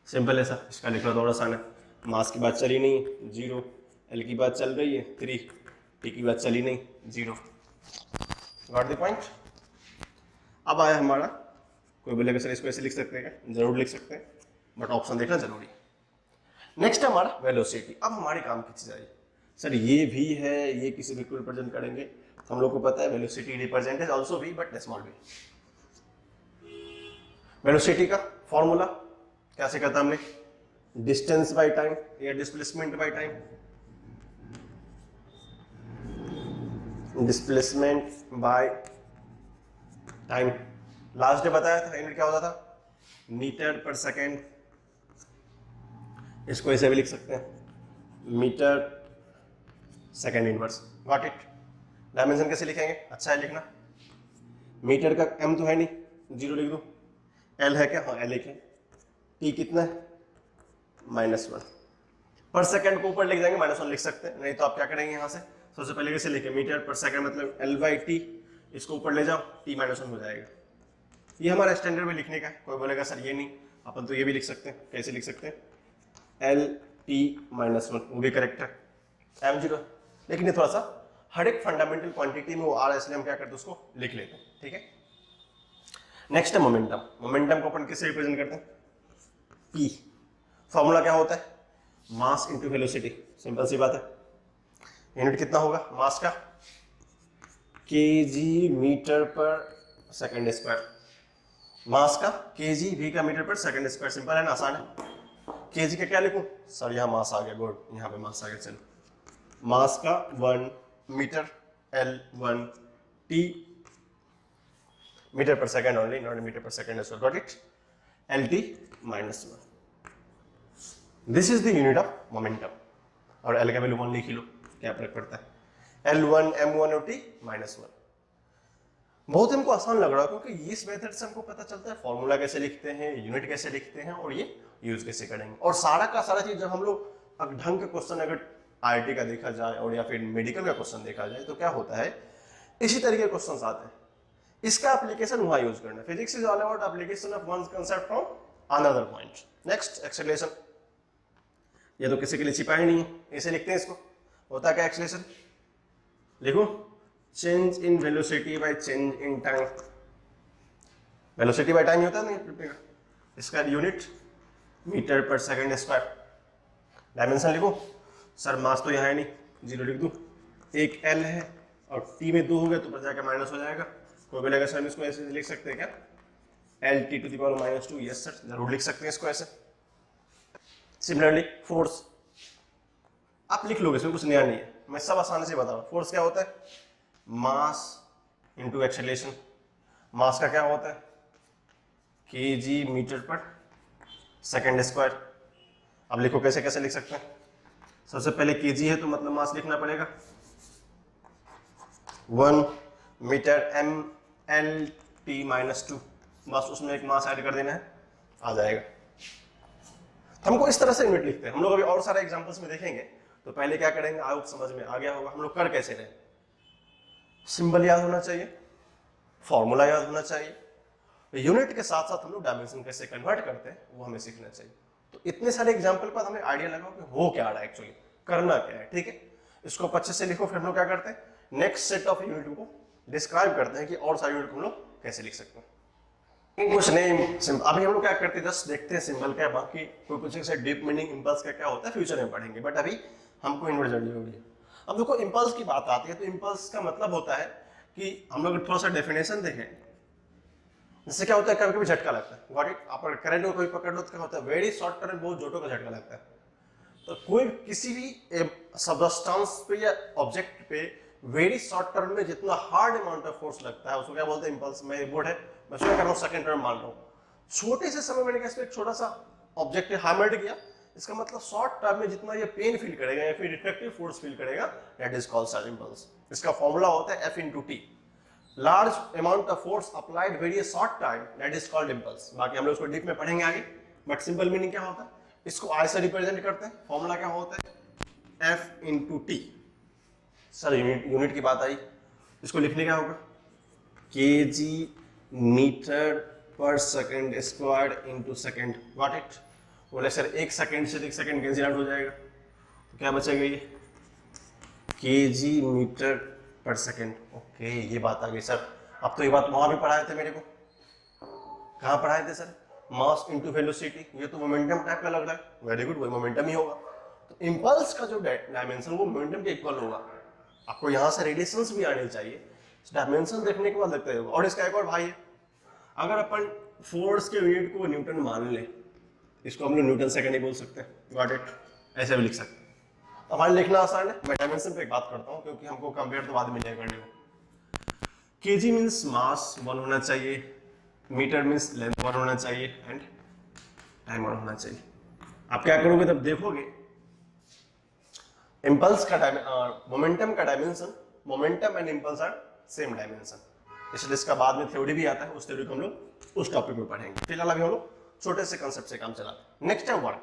Simple है सर, इसका लिखना थोड़ा आसान है। मास की बात चली नहीं, 0, एल की बात चल रही है 3, टी की बात चली नहीं, 0। Got the point. अब आया हमारा, कोई बोलेगा सर इसको ऐसे लिख सकते हैं क्या? जरूर लिख सकते हैं, बट ऑप्शन देखना जरूरी। नेक्स्ट है हमारा वेलोसिटी। अब हमारे काम की चीज आई, सर ये भी है, ये किसी भी को रिप्रेजेंट करेंगे, तो हम लोग को पता है velocity represented also V but small V. Velocity का फॉर्मूला कैसे करता हमने? डिस्टेंस बाय टाइम या displacement by time. Displacement by time, last day बताया था, यूनिट क्या होता था? Metre per second. इसको ऐसे भी लिख सकते हैं, metre second inverse, got it. Dimension कैसे लिखेंगे? अच्छा है लिखना, मीटर का m तो है नहीं, 0 लिख दो। l है क्या? हाँ l लिखे। t कितना है? -1। पर सेकंड को ऊपर लिख जाएंगे, -1 लिख सकते हैं, नहीं तो आप क्या करेंगे यहाँ से, सबसे पहले कैसे लिखे? मीटर पर सेकंड मतलब l/t, इसको ऊपर ले जाओ, t -1 हो जाएगा। ये हमारा स्टैंडर्ड में लिखने का है। कोई बोलेगा सर ये नहीं, अपन तो ये भी लिख सकते हैं। कैसे लिख सकते हैं? LT-1, वो भी करेक्ट है, m0। लेकिन ये थोड़ा सा हर एक फंडामेंटल क्वांटिटी में वो आ रहा है, इसलिए हम क्या करते हैं उसको लिख लेते हैं, ठीक है। नेक्स्ट है मोमेंटम। मोमेंटम को अपन किससे रिप्रेजेंट करते हैं? P। फॉर्मूला क्या होता है? Mass into velocity. सिंपल सी बात है। यूनिट कितना होगा मास का? kg metre per second square. मास का kg, v का metre per second square. Simple है ना, आसान है। kg का क्या लिखूं? सर यहाँ मास आ गया, गुड, यहाँ पे मास आ गया। चलो, मास का 1 metre, L1 t metre per second only, not metre per second as well, got it. LT-1, this is the unit of momentum. और L का वैल्यू 1 लिख लो, क्या फर्क पड़ता है? L1 m1 और t -1। बहुत हमको आसान लग रहा है क्योंकि इस मेथड से हमको पता चलता है फॉर्मूला कैसे लिखते हैं, यूनिट कैसे लिखते हैं और ये यूज कैसे करेंगे। और सारा का सारा चीज जब हम लोग ढंग का क्वेश्चन अगर IIT का देखा जाए और या फिर मेडिकल का क्वेश्चन देखा जाए तो क्या होता है, इसी तरीके के क्वेश्चंस आते हैं। इसका एप्लीकेशन वहां यूज करना। Physics is all about application of one concept from another point. Next, acceleration. ये तो किसी के लिए छिपा ही नहीं है, ऐसे लिखते हैं इसको। होता क्या एक्सेलरेशन? लिखो, change in velocity by change in time. Velocity by time होता है ना, इसका unit metre per second square. Dimension लिखो, सर मास तो यहाँ है नहीं, 0 लिख दूँ, एक L है और T में 2 हो गया तो ऊपर जाकर माइनस हो जाएगा। कोई बोलेगा सर हम इसको ऐसे लिख सकते हैं क्या, L T⁻², यस सर जरूर लिख सकते हैं इसको ऐसे। सिमिलरली फोर्स आप लिख लोगे, इसमें कुछ नया नहीं है, मैं सब आसानी से बता रहा हूँ। फोर्स क्या होता है, मास इंटू एक्सेलरेशन। मास का क्या होता है, kg metre per second square. अब लिखो कैसे कैसे लिख सकते हैं। सबसे पहले kg है तो मतलब मास लिखना पड़ेगा 1 मीटर mL/T-2, बस उसमें एक मास ऐड कर देना है, आ जाएगा। हमको इस तरह से यूनिट लिखते हैं। हम लोग अभी और सारे एग्जांपल्स में देखेंगे, तो पहले क्या करेंगे, आप समझ में आ गया होगा हम लोग कर कैसे रहे। सिंबल याद होना चाहिए, फॉर्मूला याद होना चाहिए, यूनिट के साथ साथ हम लोग डायमेंशन कैसे कन्वर्ट करते हैं वो हमें सीखना चाहिए। तो इतने सारे एग्जाम्पल पर हमें आइडिया लगाओ कि हो क्या रहा है, एक्चुअली करना क्या है, ठीक है। इसको अच्छे से लिखो, फिर हम लोग क्या करते हैं, नेक्स्ट सेट ऑफ यूनिट को डिस्क्राइब करते हैं कि और सारे यूनिट को हम लोग कैसे लिख सकते हैं। कुछ नहीं, अभी हम लोग क्या करते हैं, जस्ट देखते हैं सिंबल क्या, बाकी कोई कुछ से डीप मीनिंग इंपल्स का क्या होता है फ्यूचर में पढ़ेंगे, बट अभी हमको इन्वर्ट जल्दी हो गई। अब देखो इंपल्स की बात आती है तो इंपल्स का मतलब होता है कि हम लोग थोड़ा सा डेफिनेशन देखें। जिससे क्या होता है, कभी कभी झटका लगता है, गॉट इट। आप करंट को कोई पकड़ लो तो क्या होता है, वेरी शॉर्ट टर्म बहुत जोटों का झटका लगता है। तो कोई किसी भी सबस्टेंस पे या ऑब्जेक्ट पे वेरी शॉर्ट टर्म में जितना हार्ड अमाउंट ऑफ फोर्स लगता है उसको क्या बोलते हैं, इंपल्स। मैं बोर्ड है, मैं उसको कर रहा हूँ सेकंड टर्म मान रहा हूँ। छोटे से समय मैंने कैसे एक छोटा सा ऑब्जेक्ट हैमर्ड किया, इसका मतलब शॉर्ट टर्म में जितना ये पेन फील करेगा या फिर इफेक्टिव फोर्स फील करेगा, that is called surge impulse. इसका फॉर्मूला होता है F/T। Large amount of force applied very short time, that is called impulse. बाकी हम लोग इसको डीप में पढ़ेंगे आगे, बट सिंपल मीनिंग क्या होता है, इसको I से रिप्रेजेंट करते हैं। फॉर्मूला क्या होता है, F/T। सर यूनिट की बात आई, इसको लिखने क्या होगा, kg metre per second square into second, got it. बोले सर एक सेकेंड से एक सेकेंड कैंसिल आउट हो जाएगा, तो क्या बचेगा ये kg metre per second. Okay ये बात आ गई सर। अब तो ये बात वहां भी पढ़ाए थे मेरे को, कहाँ पढ़ाए थे सर, मास इंटू वेलोसिटी। ये तो मोमेंटम टाइप का लग रहा है, वेरी गुड, वही मोमेंटम ही होगा। तो इंपल्स का जो डायमेंशन वो मोमेंटम के इक्वल होगा। आपको यहाँ से रेडिएशंस भी आने चाहिए, डायमेंशन देखने के बाद लगता है। और इसका एक और भाई है, अगर अपन फोर्स के यूनिट को न्यूटन मान ले, इसको हम लोग न्यूटन सेकंड ही बोल सकते हैं, गॉट इट, ऐसे भी लिख सकते हैं। तो हमारे लिखना आसान है। मैं डायमेंशन पे एक बात करता हूँ क्योंकि हमको कंपेयर तो बाद में मिलेगा करने को। केजी मीन्स मास 1 होना चाहिए, मीटर मीन्स लेंथ 1 होना चाहिए एंड टाइम 1 होना चाहिए। आप क्या करोगे तब देखोगे इंपल्स का मोमेंटम का dimension, momentum and impulse are same dimension. इसलिए इसका बाद में थ्योरी भी आता है, उस थ्योरी को हम लोग उस टॉपिक में पढ़ेंगे। फिलहाल अभी हम लोग छोटे से कंसेप्ट से काम चलाते हैं। नेक्स्ट है वर्क।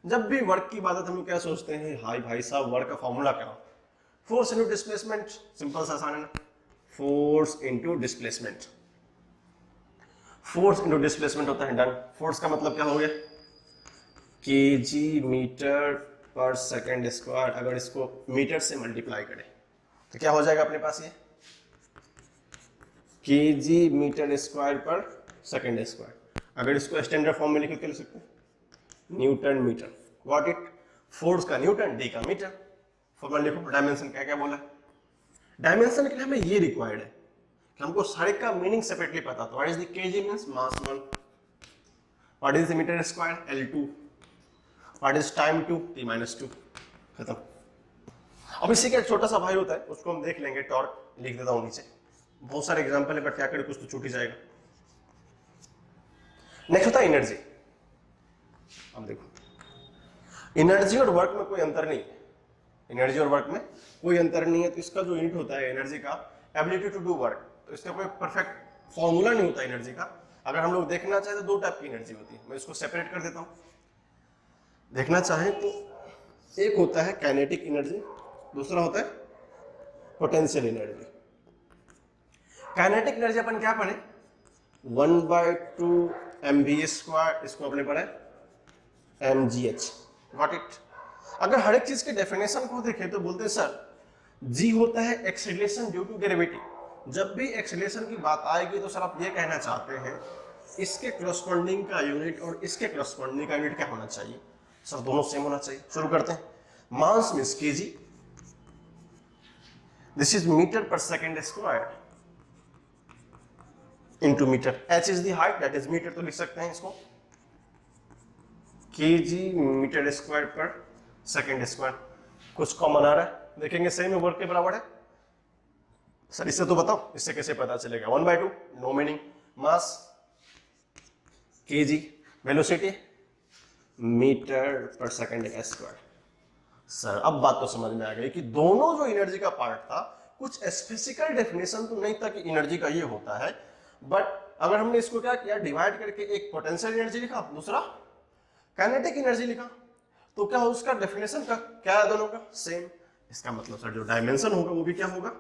जब भी वर्क की बात है हम लोग क्या सोचते हैं, हाय भाई साहब वर्क का फॉर्मूला क्या हो, फोर्स इनटू डिस्प्लेसमेंट। सिंपल सा आसान है ना, force into displacement. Force into displacement होता है, डन। फोर्स का मतलब क्या हो गया, kg metre per second square. अगर इसको मीटर से मल्टीप्लाई करें तो क्या हो जाएगा अपने पास, ये kg metre square per second square. अगर इसको स्टैंडर्ड फॉर्म में लिख के लिख सकते हैं, newton metre, got it. Force का न्यूटन, डी का मीटर। फॉर्मूला लिखो। डायमेंशन क्या क्या बोला, डायमेंशन के लिए हमें ये रिक्वायर्ड है कि हमको सारे का मीनिंग सेपरेटली पता। तो what is the kg means mass 1, what is the metre square L2, what is time 2 T-2, खत्म। अब इसी का एक छोटा सा भाई होता है, उसको हम देख लेंगे, टॉर्क लिख देता हूं नीचे। बहुत सारे एग्जांपल है बट क्या करें, कुछ तो छूट ही जाएगा। नेक्स्ट होता है एनर्जी। अब देखो एनर्जी और वर्क में कोई अंतर नहीं है, एनर्जी और वर्क में कोई अंतर नहीं है। तो इसका जो यूनिट होता है एनर्जी का, एबिलिटी टू डू वर्क। तो इसका कोई परफेक्ट फॉर्मूला नहीं होता एनर्जी का। अगर हम लोग देखना चाहें तो दो टाइप की एनर्जी होती है, मैं इसको सेपरेट कर देता हूं। देखना चाहें तो एक होता है काइनेटिक एनर्जी, दूसरा होता है पोटेंशियल एनर्जी। काइनेटिक एनर्जी अपन क्या पढ़े, 1/2 mv², इसको अपने पढ़े mgh, गॉट इट। अगर हर एक चीज के डेफिनेशन को देखें तो बोलते हैं सर g होता है एक्सेलरेशन ड्यू टू ग्रेविटी। जब भी एक्सेलरेशन की बात आएगी तो सर आप ये कहना चाहते हैं इसके करस्पॉन्डिंग का यूनिट और इसके करस्पॉन्डिंग का यूनिट क्या होना चाहिए, सर दोनों सेम होना चाहिए। शुरू करते हैं। Mass means KG, this is metre per second square into metre. h is the height that is metre, तो लिख सकते हैं इसको KG metre square per second square. कुछ कॉमन आ रहा है, देखेंगे सेम है, वर्क के बराबर है। सर इससे तो बताओ, इससे कैसे पता चलेगा? 1/2, नो मीनिंग। मास KG, velocity metre per second square. Sir अब बात तो समझ में आ गई कि दोनों जो एनर्जी का पार्ट था, कुछ स्पेसिफिकल डेफिनेशन तो नहीं था कि एनर्जी का ये होता है, बट अगर हमने इसको क्या किया, डिवाइड करके एक पोटेंशियल एनर्जी लिखा, दूसरा काइनेटिक एनर्जी लिखा, तो क्या हो उसका डेफिनेशन का क्या है दोनों का? सेम। इसका मतलब सर जो डायमेंशन होगा वो भी क्या होगा?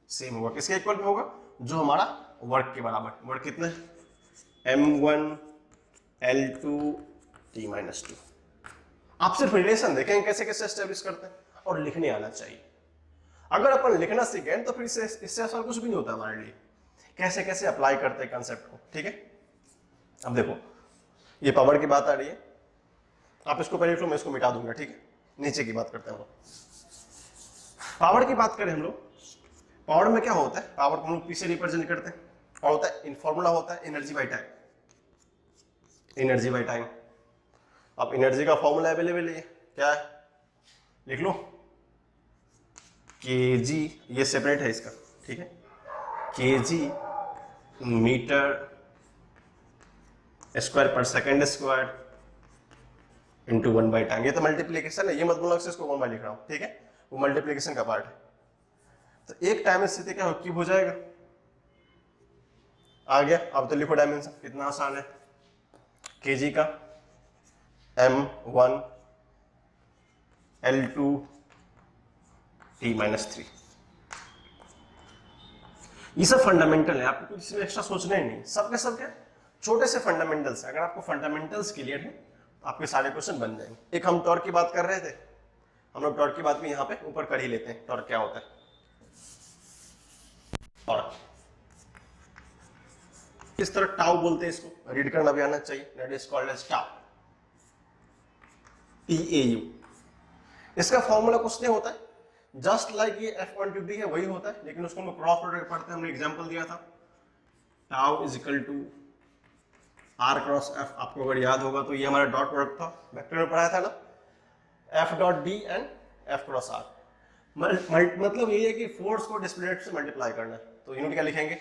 सेम होगा। किसके इक्वल में होगा? जो हमारा वर्क के बराबर। वर्क कितने? m1 L2 T-2। आप सिर्फ रिलेशन देखेंगे कैसे कैसे एस्टेब्लिश करते हैं, और लिखने आना चाहिए। अगर अपन लिखना सीख गए तो फिर इससे आसान कुछ भी नहीं होता हमारे लिए, कैसे कैसे अप्लाई करते हैं कंसेप्ट को। ठीक है, अब देखो ये पावर की बात आ रही है, आप इसको पहले मैं इसको मिटा दूंगा। ठीक है, नीचे की बात करते हैं हम लोग। पावर की बात करें हम लोग, पावर में क्या होता है? पावर को हम लोग पीछे रिप्रेजेंट करते हैं, और होता है इन फॉर्मूला होता है energy by time. Energy by time. अब एनर्जी का फॉर्मूला अवेलेबल है, क्या है? लिख लो केजी, ये सेपरेट है इसका, ठीक है, KG metre square per second square into 1/टाइम। ये तो मल्टीप्लीकेशन है, ये मत बोलो इसको 1 बाय लिख रहा हूं, ठीक है, वो मल्टीप्लीकेशन का पार्ट है। तो एक टाइम स्थिति क्या क्यूब हो जाएगा, आ गया। अब तो लिखो डायमेंशन, कितना आसान है। केजी का m1 L2 T-3। ये सब फंडामेंटल है, आपको कुछ इसमें एक्स्ट्रा सोचना ही नहीं, सबके सब क्या छोटे से फंडामेंटल्स। अगर आपको फंडामेंटल्स क्लियर है तो आपके सारे क्वेश्चन बन जाएंगे। एक हम टॉर्क की बात कर रहे थे, हम लोग टॉर्क की बात भी यहाँ पे ऊपर कर ही लेते हैं। टॉर्क क्या होता है? टॉर्क किस तरह टाउ बोलते हैं, इसको रीड करना भी आना चाहिए। That is called as tau, TAU। इसका फॉर्मूला कुछ नहीं होता है, जस्ट लाइक ये F1/d है वही होता है, लेकिन उसको हम क्रॉस प्रोडक्ट पढ़ते हैं। हमने एग्जांपल दिया था tau is equal to R cross F। आपको अगर याद होगा तो ये हमारा डॉट प्रोडक्ट था, वेक्टर में पढ़ाया था ना, F.D and F cross R। मतलब ये है कि फोर्स को डिस्प्लेसमेंट से मल्टीप्लाई करना है। तो यूनिट क्या लिखेंगे?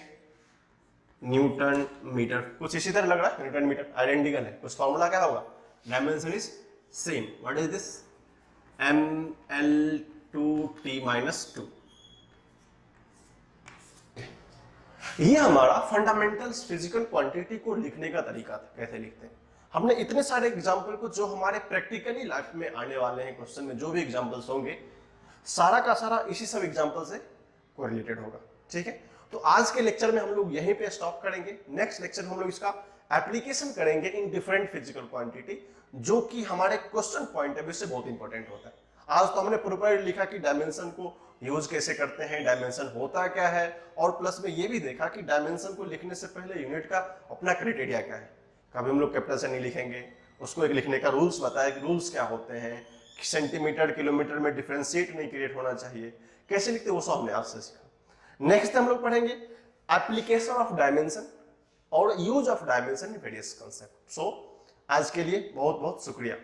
Newton metre. कुछ इसी तरह लग रहा है, न्यूटन मीटर आइडेंटिकल है। कुछ फॉर्मूला क्या होगा? Dimension is same. What is this? mL2T-2। ये हमारा फंडामेंटल्स फिजिकल क्वांटिटी को लिखने का तरीका था, कैसे लिखते हैं। हमने इतने सारे एग्जाम्पल को जो हमारे प्रैक्टिकली लाइफ में आने वाले हैं क्वेश्चन में, जो भी एग्जाम्पल्स होंगे सारा का सारा इसी सब एग्जाम्पल से कोरिलेटेड होगा। ठीक है, तो आज के लेक्चर में हम लोग यहीं पे स्टॉप करेंगे। नेक्स्ट लेक्चर हम लोग इसका एप्लीकेशन करेंगे इन डिफरेंट फिजिकल क्वांटिटी, जो कि हमारे क्वेश्चन पॉइंट ऑफ व्यू से बहुत इंपॉर्टेंट होता है। आज तो हमने प्रॉपर लिखा कि डायमेंशन को यूज कैसे करते हैं, डायमेंशन होता क्या है, और प्लस में ये भी देखा कि डायमेंशन को लिखने से पहले यूनिट का अपना क्राइटेरिया क्या है। कभी हम लोग कैपिटल से नहीं लिखेंगे, उसको एक लिखने का रूल्स बताया कि रूल्स क्या होते हैं, सेंटीमीटर किलोमीटर में डिफरेंशिएट नहीं क्रिएट होना चाहिए, कैसे लिखते वो सब हमने आज से सीखा। नेक्स्ट हम लोग पढ़ेंगे एप्लीकेशन ऑफ डायमेंशन और use of dimension in various concept. So आज के लिए बहुत बहुत शुक्रिया।